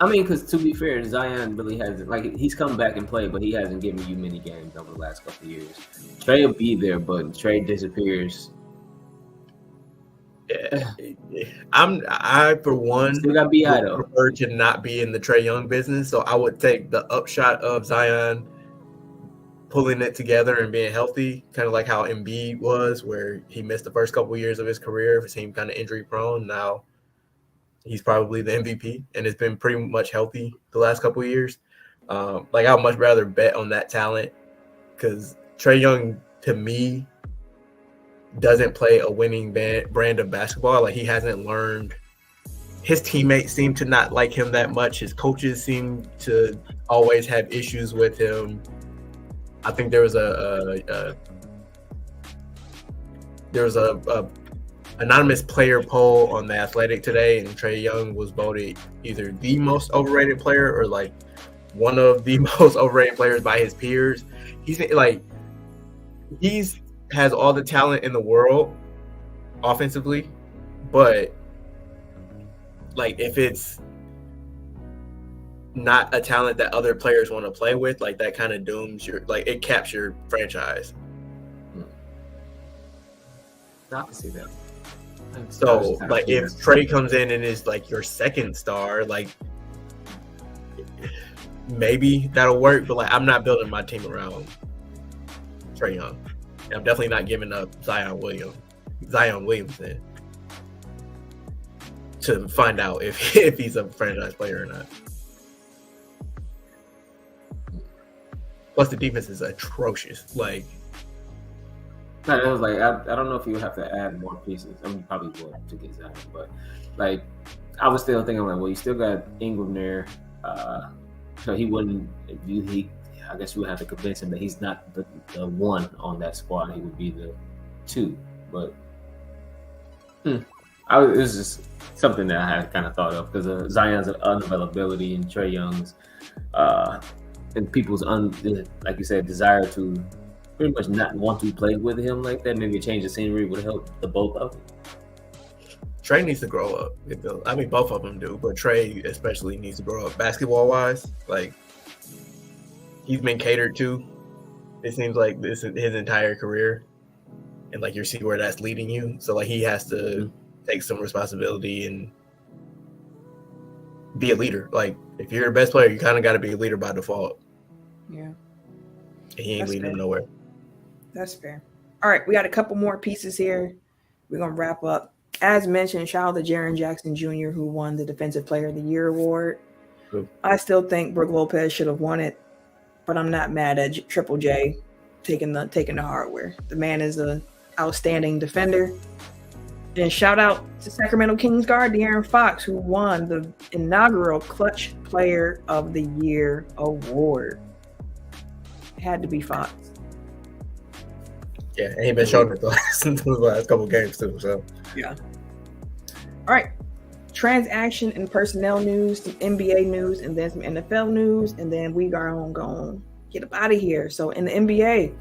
I mean, because to be fair, Zion really hasn't, like, he's come back and played, but he hasn't given you many games over the last couple of years. Trae will be there, but Trae disappears. Yeah. I for one still got BI though. Prefer to not be in the Trae Young business, so I would take the upshot of Zion pulling it together and being healthy, kind of like how Embiid was, where he missed the first couple of years of his career, seemed kind of injury prone. Now he's probably the MVP, and it's been pretty much healthy the last couple of years. Like I'd much rather bet on that talent because Trae Young, to me, doesn't play a winning brand of basketball. Like he hasn't learned. His teammates seem to not like him that much. His coaches seem to always have issues with him. I think there was a anonymous player poll on The Athletic today, and Trae Young was voted either the most overrated player or like one of the most overrated players by his peers. He's has all the talent in the world offensively, but like if it's not a talent that other players want to play with, like that kind of dooms your, like it caps your franchise. I can see that. So like if Trae comes in and is like your second star, like maybe that'll work, but like I'm not building my team around Trae Young. I'm definitely not giving up Zion Williamson to find out if he's a franchise player or not. Plus, the defense is atrocious. Like, no, it was like I don't know if you have to add more pieces. I mean, probably would to get Zion, but like I was still thinking like, well, you still got Ingram there, so he wouldn't. I guess you would have to convince him that he's not the one on that squad. He would be the two. But it was just something that I had kind of thought of because of Zion's unavailability and Trae Young's and people's like you said, desire to pretty much not want to play with him like that. Maybe a change of scenery would help the both of them. Trae needs to grow up. I mean, both of them do, but Trae especially needs to grow up basketball wise. Like, he's been catered to, it seems like, this is his entire career. And like you see where that's leading you. So like he has to take some responsibility and be a leader. Like if you're the best player, you kind of got to be a leader by default. Yeah. And he ain't leading nowhere. That's fair. All right, we got a couple more pieces here. We're gonna wrap up. As mentioned, shout out to Jaren Jackson Jr., who won the Defensive Player of the Year award. Cool. I still think Brook Lopez should have won it. But I'm not mad at Triple J taking the hardware. The man is an outstanding defender. And shout out to Sacramento Kings guard De'Aaron Fox, who won the inaugural Clutch Player of the Year award. It had to be Fox. Yeah, and he been showing it the last couple games too. So yeah. All right. Transaction and personnel news, some NBA news, and then some NFL news, and then we are going to get up out of here. So in the NBA,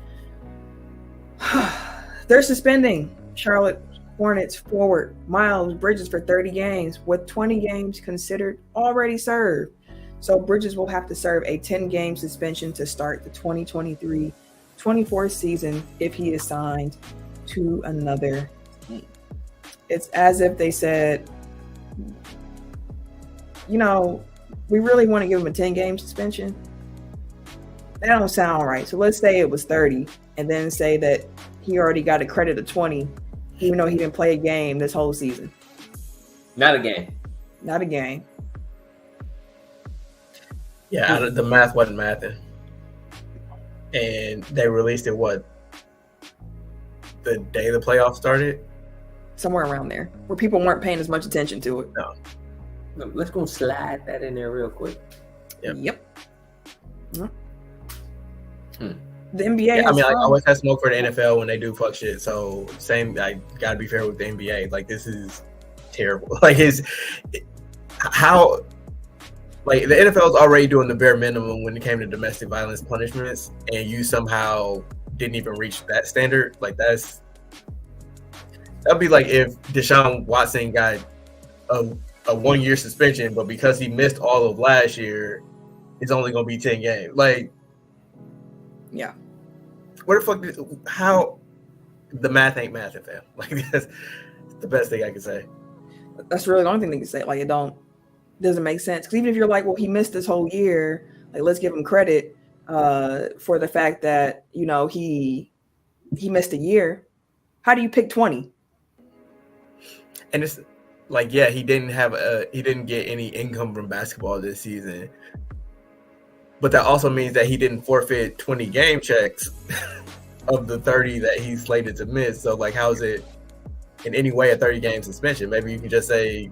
they're suspending Charlotte Hornets forward Miles Bridges for 30 games, with 20 games considered already served. So Bridges will have to serve a 10-game suspension to start the 2023-24 season if he is signed to another team. It's as if they said, you know, we really want to give him a 10-game suspension. That don't sound right. So let's say it was 30 and then say that he already got a credit of 20, even though he didn't play a game this whole season. Not a game. Not a game. yeah, the math wasn't mathing. And they released it, what, the day the playoffs started? Somewhere around there, where people weren't paying as much attention to it. No. Let's go slide that in there real quick. Yep. The NBA. Yeah, I mean, I always have smoke for the NFL when they do fuck shit. So same, I gotta be fair with the NBA. Like, this is terrible. Like, how, like, the NFL is already doing the bare minimum when it came to domestic violence punishments, and you somehow didn't even reach that standard. Like, that'd be like if Deshaun Watson got a 1-year suspension, but because he missed all of last year, it's only gonna be 10 games. Like, yeah. Where the fuck? How the math ain't math, fam. Like, that's the best thing I can say. That's really the only thing they can say. Like, doesn't make sense. Because even if you're like, well, he missed this whole year, like, let's give him credit for the fact that, you know, he missed a year. How do you pick 20? And it's like, yeah, he didn't get any income from basketball this season. But that also means that he didn't forfeit 20 game checks of the 30 that he's slated to miss. So, like, how is it in any way a 30-game suspension? Maybe you can just say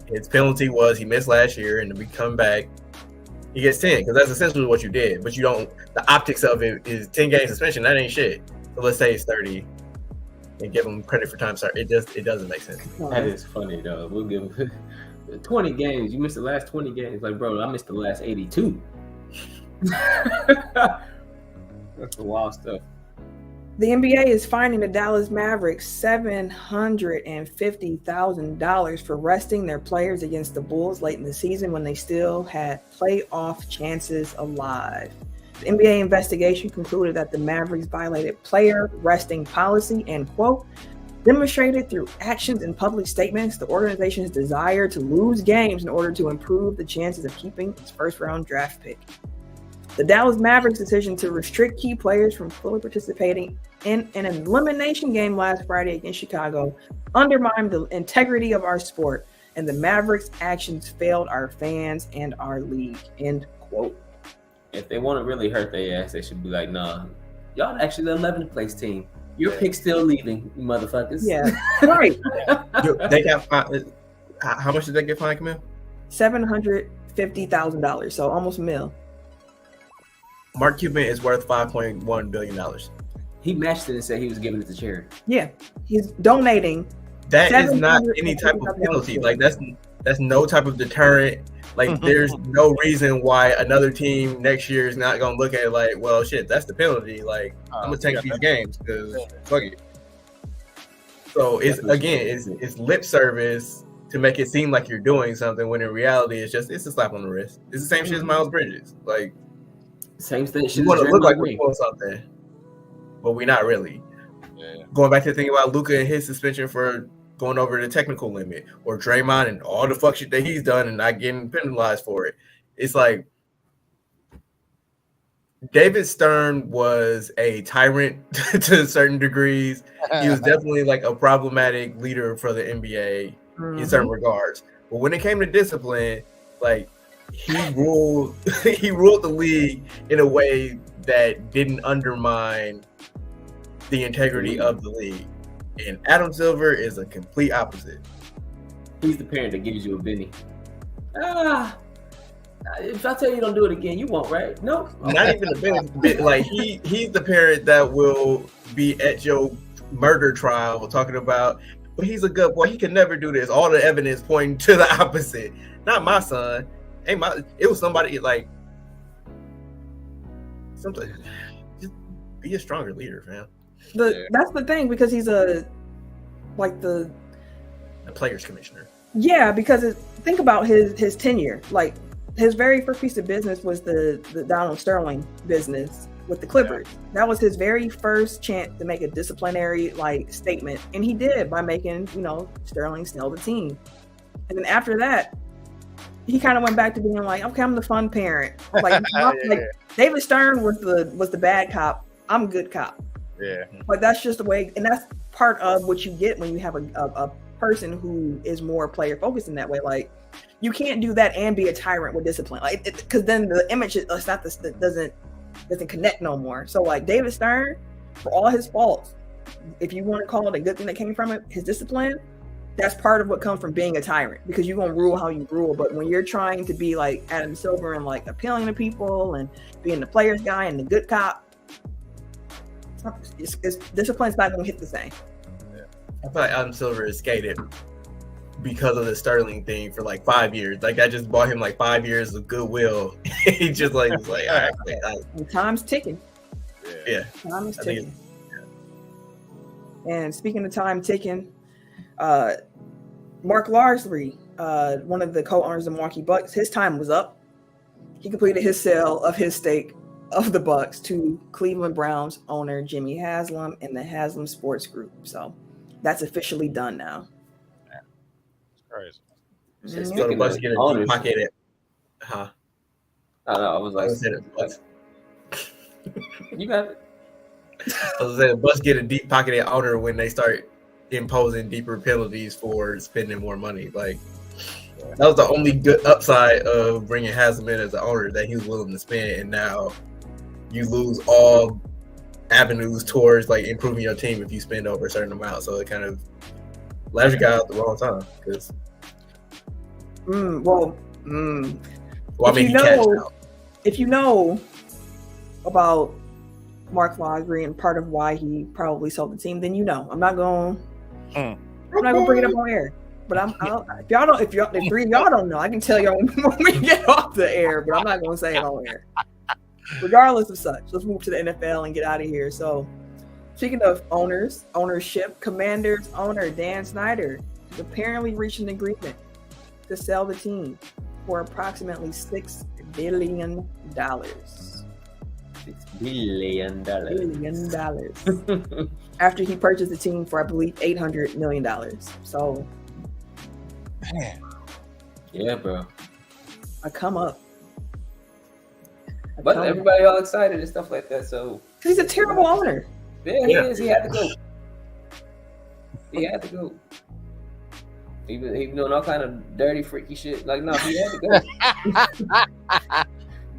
his penalty was he missed last year, and if we come back, he gets 10, because that's essentially what you did. But you don't, the optics of it is 10-game suspension. That ain't shit. So let's say it's 30 and give him credit for time start. It doesn't make sense. That is funny, though. We'll give him 20 games. You missed the last 20 games. Like, bro, I missed the last 82. That's the wild stuff. The NBA is fining the Dallas Mavericks $750,000 for resting their players against the Bulls late in the season when they still had playoff chances alive. The NBA investigation concluded that the Mavericks violated player resting policy and, quote, demonstrated through actions and public statements the organization's desire to lose games in order to improve the chances of keeping its first-round draft pick. The Dallas Mavericks' decision to restrict key players from fully participating in an elimination game last Friday against Chicago undermined the integrity of our sport, and the Mavericks' actions failed our fans and our league, end quote. If they want to really hurt their ass, they should be like, nah, y'all actually the 11th place team. Your pick's still leaving, you motherfuckers. Yeah, right. They got how much did they get fined, Camille? $750,000, so almost $1 million. Mark Cuban is worth $5.1 billion. He matched it and said he was giving it to charity. Yeah, he's donating. That is not any type of penalty. Like, that's no type of deterrent. Like, there's no reason why another team next year is not gonna look at it like, well, shit, that's the penalty. Like, I'm gonna take these games because fuck it. So it's lip service to make it seem like you're doing something when in reality it's a slap on the wrist. It's the same shit as Miles Bridges. Like, same thing. You want to look like we're doing something, but we're not really. Yeah. Going back to the thing about Luka and his suspension for going over the technical limit, or Draymond and all the fuck shit that he's done and not getting penalized for it. It's like David Stern was a tyrant to certain degrees. He was definitely like a problematic leader for the NBA in certain regards. But when it came to discipline, like, he ruled the league in a way that didn't undermine the integrity of the league. And Adam Silver is a complete opposite. He's the parent that gives you a Benny. If I tell you don't do it again, you won't, right? No. Not even the Benny. Like he's the parent that will be at your murder trial talking about, well, he's a good boy. He can never do this. All the evidence pointing to the opposite. Not my son. It was somebody like something. Just be a stronger leader, fam. That's the thing, because he's the players commissioner. Yeah, because think about his tenure. Like his very first piece of business was the Donald Sterling business with the Clippers. Yeah. That was his very first chance to make a disciplinary statement, and he did by making Sterling sell the team. And then after that, he kind of went back to being like, okay, I'm the fun parent. Like, David Stern was the bad cop. I'm good cop. Yeah. But that's just the way, and that's part of what you get when you have a person who is more player focused in that way. Like, you can't do that and be a tyrant with discipline, because then the image doesn't connect no more. So like David Stern, for all his faults, if you want to call it a good thing that came from it, his discipline, that's part of what comes from being a tyrant, because you're gonna rule how you rule. But when you're trying to be like Adam Silver and like appealing to people and being the player's guy and the good cop, discipline's not gonna hit the same. I feel like Adam Silver is skated because of the Sterling thing for like 5 years. Like I just bought him like 5 years of goodwill. He just was like, all right. And time's ticking. Yeah. Time is ticking. And speaking of time ticking, Mark Larsley, one of the co-owners of Milwaukee Bucks, his time was up. He completed his sale of his stake of the Bucks to Cleveland Browns owner Jimmy Haslam and the Haslam Sports Group. So that's officially done now. Crazy. So the Bucks get a deep pocketed. I don't know. I was like, you got it. I was saying the Bucks get a deep pocketed owner when they start imposing deeper penalties for spending more money. Like that was the only good upside of bringing Haslam in as an owner, that he was willing to spend, and now you lose all avenues towards like improving your team if you spend over a certain amount. So it kind of left you guys at the wrong time. Because if you know about Mark Larsley and part of why he probably sold the team, then I'm not going to bring it up on air. But if three of y'all don't know, I can tell y'all when we get off the air. But I'm not going to say it on air. Regardless of such, let's move to the NFL and get out of here. So, speaking of ownership, Commanders owner Dan Snyder has apparently reached an agreement to sell the team for approximately $6 billion. $6 billion. After he purchased the team for, I believe, $800 million. So, man. Yeah, bro. I come up. But everybody all excited and stuff like that. So he's a terrible owner. Yeah, he is. He had to go. He was doing all kind of dirty, freaky shit. Like, no, he had to go.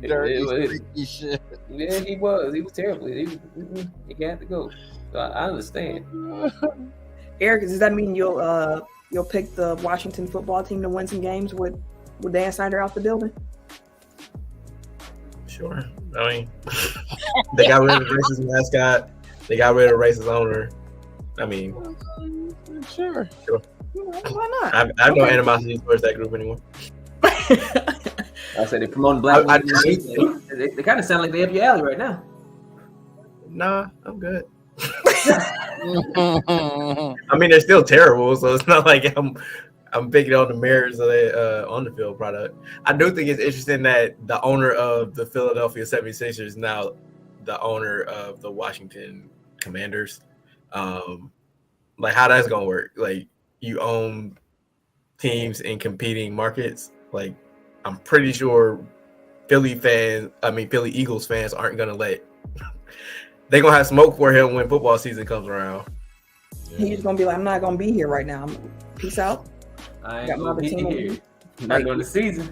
Dirty, freaky shit. Yeah, he was. He was terrible. He had to go. So I understand. Eric, does that mean you'll pick the Washington football team to win some games with Dan Snyder out the building? Sure. I mean, they got rid of the racist mascot. They got rid of the racist owner. I mean, sure. Why not? I have no animosity towards that group anymore. I said they promoting black. They kind of sound like they have your alley right now. Nah, I'm good. I mean, they're still terrible, so it's not like I'm picking on the merits of the on the field product. I do think it's interesting that the owner of the Philadelphia 76ers is now the owner of the Washington Commanders. Like how that's gonna work? Like you own teams in competing markets. Like I'm pretty sure Philly Eagles fans aren't gonna let. They're gonna have smoke for him when football season comes around. He's gonna be like, I'm not gonna be here right now. Peace out. I ain't gonna be here. Not during the season.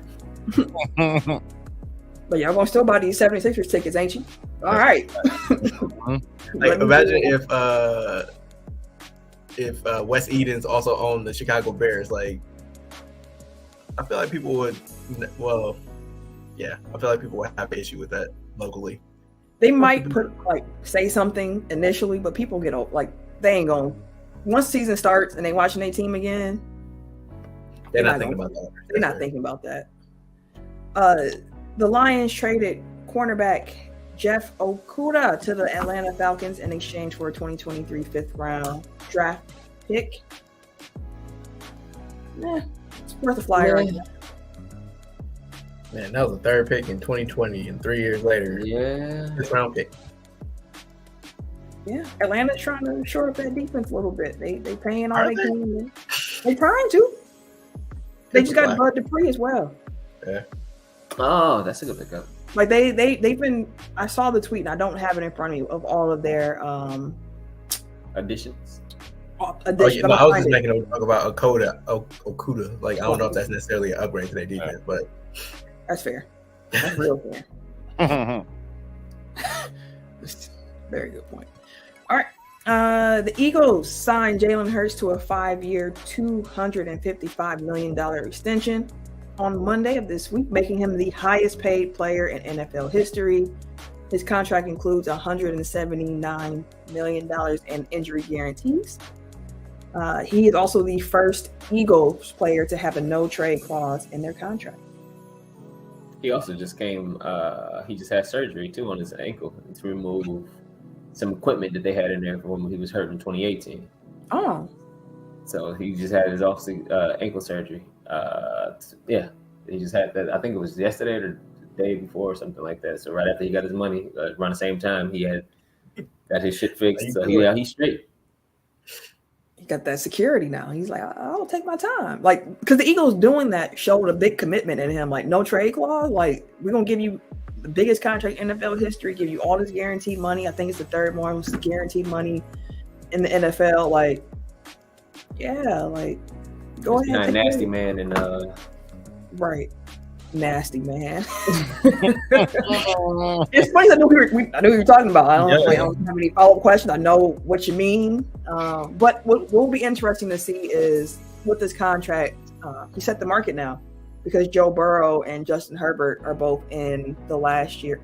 But y'all gonna still buy these 76ers tickets, ain't you? All right. Like, imagine if if Wes Edens also owned the Chicago Bears. Like, I feel like people would. Well, yeah, I feel like people would have an issue with that locally. They might say something initially, but people get like they ain't gonna. Once the season starts and they watching their team again, they're not thinking about that. They're not thinking about that. The Lions traded cornerback Jeff Okudah to the Atlanta Falcons in exchange for a 2023 fifth-round draft pick. It's worth a flyer. Yeah. Man, that was a third pick in 2020, and 3 years later, fifth-round pick. Yeah, Atlanta's trying to shore up that defense a little bit. They paying all they can. They trying to. They just got Bud Dupree as well. Yeah. Oh, that's a good pickup. Like they've been. I saw the tweet, and I don't have it in front of me of all of their additions. I was just making a talk about Okudah. Like, I don't know if that's necessarily an upgrade to their defense, but that's fair. That's real fair. Very good point. All right. The Eagles signed Jalen Hurts to a 5-year, $255 million extension on Monday of this week, making him the highest paid player in NFL history. His contract includes $179 million in injury guarantees. He is also the first Eagles player to have a no-trade clause in their contract. He also just he just had surgery too on his ankle to remove some equipment that they had in there for when he was hurt in 2018. Oh. So he just had his ankle surgery. He just had that. I think it was yesterday or the day before or something like that. So right after he got his money, around the same time, he had got his shit fixed. So he's straight. He got that security now. He's like, I'll take my time. Like, because the Eagles doing that showed a big commitment in him. Like, no trade clause. Like, we're going to give you the biggest contract in NFL history, give you all this guaranteed money. I think it's the third most guaranteed money in the NFL. Like, yeah, like, go ahead. Not nasty man and right. Nasty man. It's funny. I knew you were talking about. I don't have any follow-up questions. I know what you mean. But what will be interesting to see is with this contract, he set the market now because Joe Burrow and Justin Herbert are both entering into the last year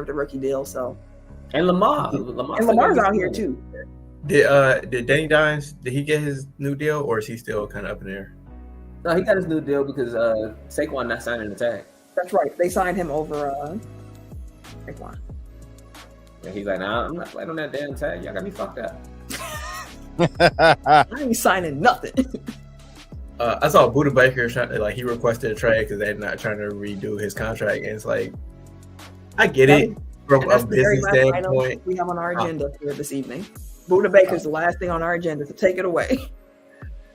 of the rookie deal. So, and Lamar's out here too. Did Danny Dimes, did he get his new deal, or is he still kind of up in there? No, he got his new deal because Saquon not signing the tag. That's right. They signed him over Saquon. Yeah, he's like, nah, I'm not playing on that damn tag. Y'all got me fucked up. I ain't signing nothing. I saw Budda Baker he requested a trade because they're not trying to redo his contract, and it's like, I get it from a business standpoint. We have on our agenda here this evening. Budda Baker is the last thing on our agenda, so take it away.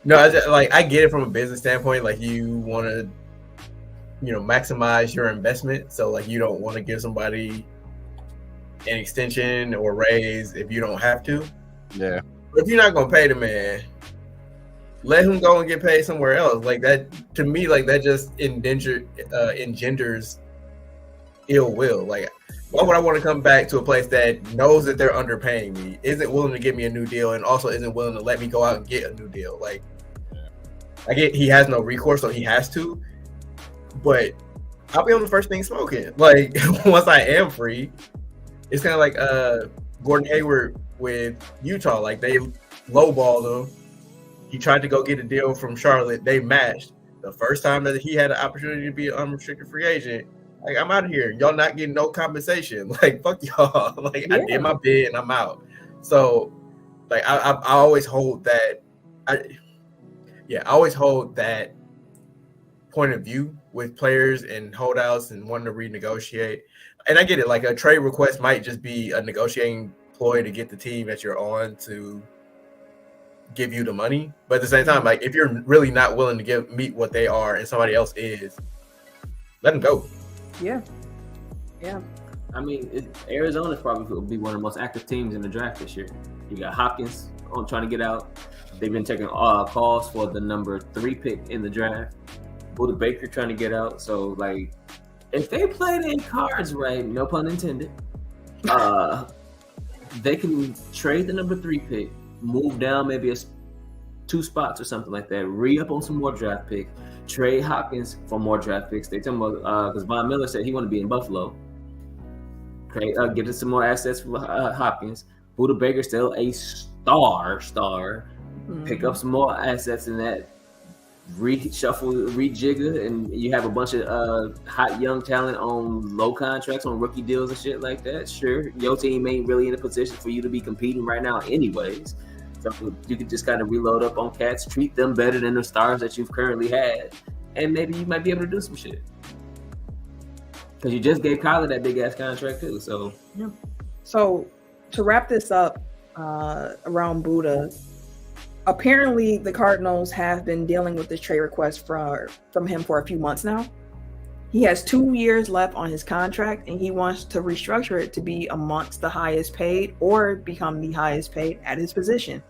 No, I get it from a business standpoint. Like, you want to, maximize your investment. So, like, you don't want to give somebody an extension or raise if you don't have to. Yeah. But if you're not going to pay the man, let him go and get paid somewhere else. Like, that, to me, like, that just engenders ill will. Like, why would I want to come back to a place that knows that they're underpaying me, isn't willing to give me a new deal, and also isn't willing to let me go out and get a new deal? Like, I get he has no recourse, so he has to, but I'll be on the first thing smoking. Like, once I am free, it's kind of like Gordon Hayward with Utah. Like, they lowballed him. He tried to go get a deal from Charlotte. They matched. The first time that he had an opportunity to be an unrestricted free agent, like, I'm out of here. Y'all not getting no compensation. Like, fuck y'all. Like, I did my bid and I'm out. So, like, I always hold that. I always hold that point of view with players and holdouts and wanting to renegotiate. And I get it. Like, a trade request might just be a negotiating ploy to get the team that you're on to give you the money. But at the same time, like, if you're really not willing to meet what they are and somebody else is, let them go. Yeah. I mean, Arizona's probably will be one of the most active teams in the draft this year. You got Hopkins trying to get out. They've been taking calls for the number 3 pick in the draft. Budda Baker trying to get out. So, like, if they play their cards right, no pun intended, they can trade the number 3 pick, move down maybe 2 spots or something like that. Re-up on some more draft picks. Trade Hopkins for more draft picks. They talking about because Von Miller said he want to be in Buffalo. Okay, get us some more assets for Hopkins. Buda Baker still a star. Mm-hmm. Pick up some more assets in that. Reshuffle, rejigger, and you have a bunch of hot young talent on low contracts, on rookie deals and shit like that. Sure, your team ain't really in a position for you to be competing right now anyways. So you could just kind of reload up on cats, treat them better than the stars that you've currently had, and maybe you might be able to do some shit. Because you just gave Kyler that big ass contract too. So yeah. So to wrap this up around Buda. Apparently, the Cardinals have been dealing with this trade request from him for a few months now. He has 2 years left on his contract, and he wants to restructure it to be amongst the highest paid or become the highest paid at his position.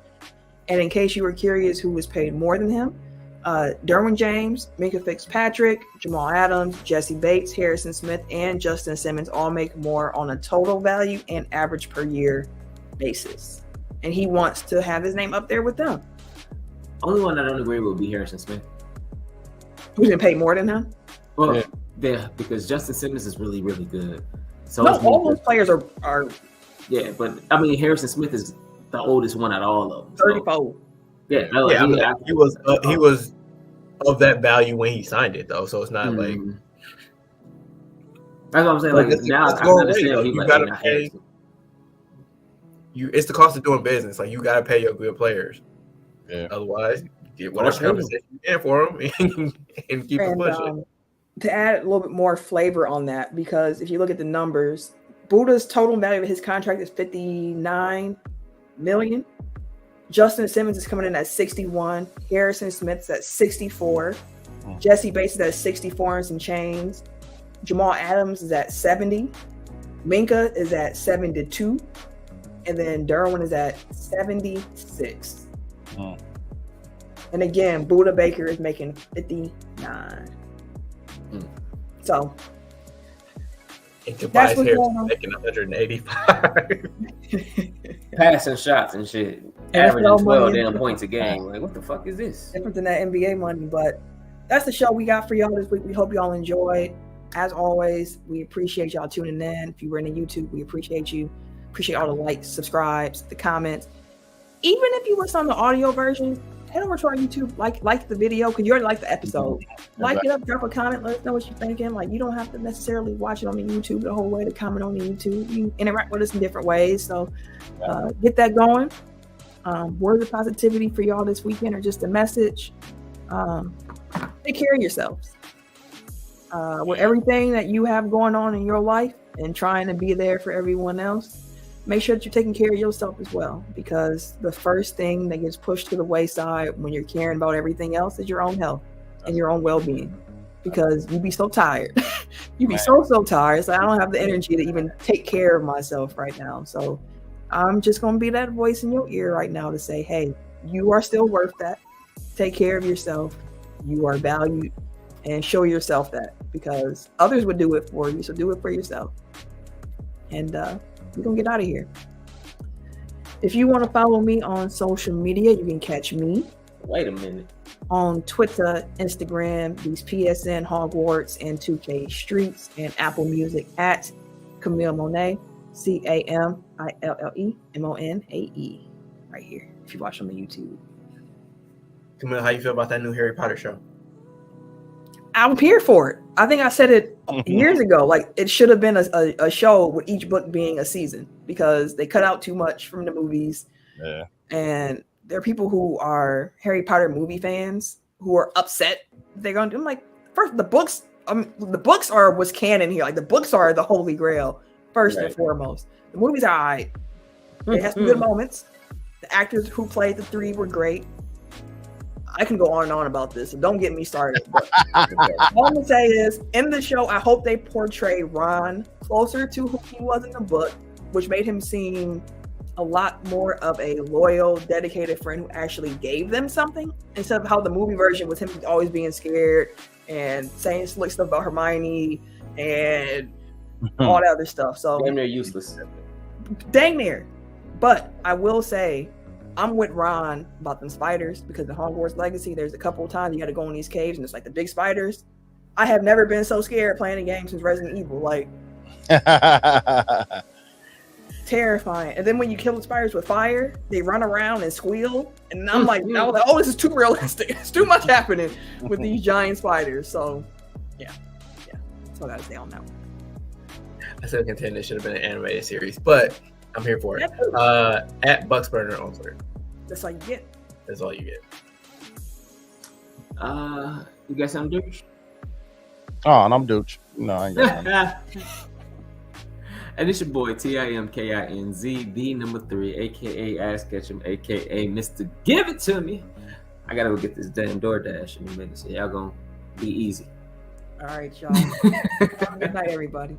And in case you were curious who was paid more than him, Derwin James, Minkah Fitzpatrick, Jamal Adams, Jesse Bates, Harrison Smith, and Justin Simmons all make more on a total value and average per year basis. And he wants to have his name up there with them. Only one I don't agree with would be Harrison Smith. Who's been paid more than him? Well, yeah, because Justin Simmons is really, really good. So no, all those players are. Yeah, but I mean, Harrison Smith is the oldest one out of all of them. 34. So, yeah, he was of that value when he signed it, though. So it's not like. That's what I'm saying. Like now, I understand you gotta pay. It's the cost of doing business. Like you gotta pay your good players. Yeah. Otherwise, you get whatever compensation you can for them and keep it pushing. To add a little bit more flavor on that, because if you look at the numbers, Buda's total value of his contract is $59 million. Justin Simmons is coming in at 61. Harrison Smith's at 64. Jesse Bates is at 64 and some change. Jamal Adams is at 70. Minkah is at 72. And then Derwin is at 76. And again, Buda Baker is making 59. So and Tobias Harris is making 185. Passing shots and shit. Averaging 12 damn points a game. Like, what the fuck is this? Different than that NBA money, but that's the show we got for y'all this week. We hope y'all enjoyed. As always, we appreciate y'all tuning in. If you were in the YouTube, we appreciate you. Appreciate all the likes, subscribes, the comments. Even if you listen on the audio version, head over to our YouTube, like the video, because you already like the episode. Like it up, drop a comment, let us know what you're thinking. Like, you don't have to necessarily watch it on the YouTube the whole way to comment on the YouTube. You interact with us in different ways. So get that going. Words of positivity for y'all this weekend, or just a message. Take care of yourselves. With everything that you have going on in your life and trying to be there for everyone else, make sure that you're taking care of yourself as well, because the first thing that gets pushed to the wayside when you're caring about everything else is your own health and your own well-being, because you be so tired. You be so tired. So I don't have the energy to even take care of myself right now. So I'm just going to be that voice in your ear right now to say, hey, you are still worth that. Take care of yourself. You are valued, and show yourself that, because others would do it for you. So do it for yourself. And we're going to get out of here. If you want to follow me on social media, you can catch me. Wait a minute. On Twitter, Instagram, these PSN Hogwarts and 2K Streets, and Apple Music at Camille Monet, CamilleMonae, right here. If you watch on the YouTube. Camille, how you feel about that new Harry Potter show? I'm here for it. I think I said it years ago. Like, it should have been a show with each book being a season, because they cut out too much from the movies. Yeah. And there are people who are Harry Potter movie fans who are upset they're going to do. I'm like, first, the books are what's canon here. Like, the books are the holy grail, first and foremost. The movies are all right. It has some good moments. The actors who played the three were great. I can go on and on about this, so don't get me started. But all I'm gonna say is, in the show, I hope they portray Ron closer to who he was in the book, which made him seem a lot more of a loyal, dedicated friend who actually gave them something, instead of how the movie version was him always being scared and saying slick stuff about Hermione and all that other stuff. So damn near useless. Dang near. But I will say, I'm with Ron about them spiders because in Hogwarts Legacy, there's a couple of times you got to go in these caves and it's like the big spiders. I have never been so scared playing a game since Resident Evil. Like, terrifying. And then when you kill the spiders with fire, they run around and squeal. And I'm like, oh, this is too realistic. It's too much happening with these giant spiders. So, yeah. That's all I gotta say on that one. I still contend it should have been an animated series, but I'm here for it. At Bucksburner on Twitter. That's all you get. That's all you get. You got something, Dooch? Oh, and I'm Dooch. No, I ain't got nothing. And it's your boy TIMKINZ, the number 3, aka Ass Ketchum, aka Mr. Give It To Me. I gotta go get this damn DoorDash in a minute, so y'all gonna be easy. All right, y'all. Good night, everybody.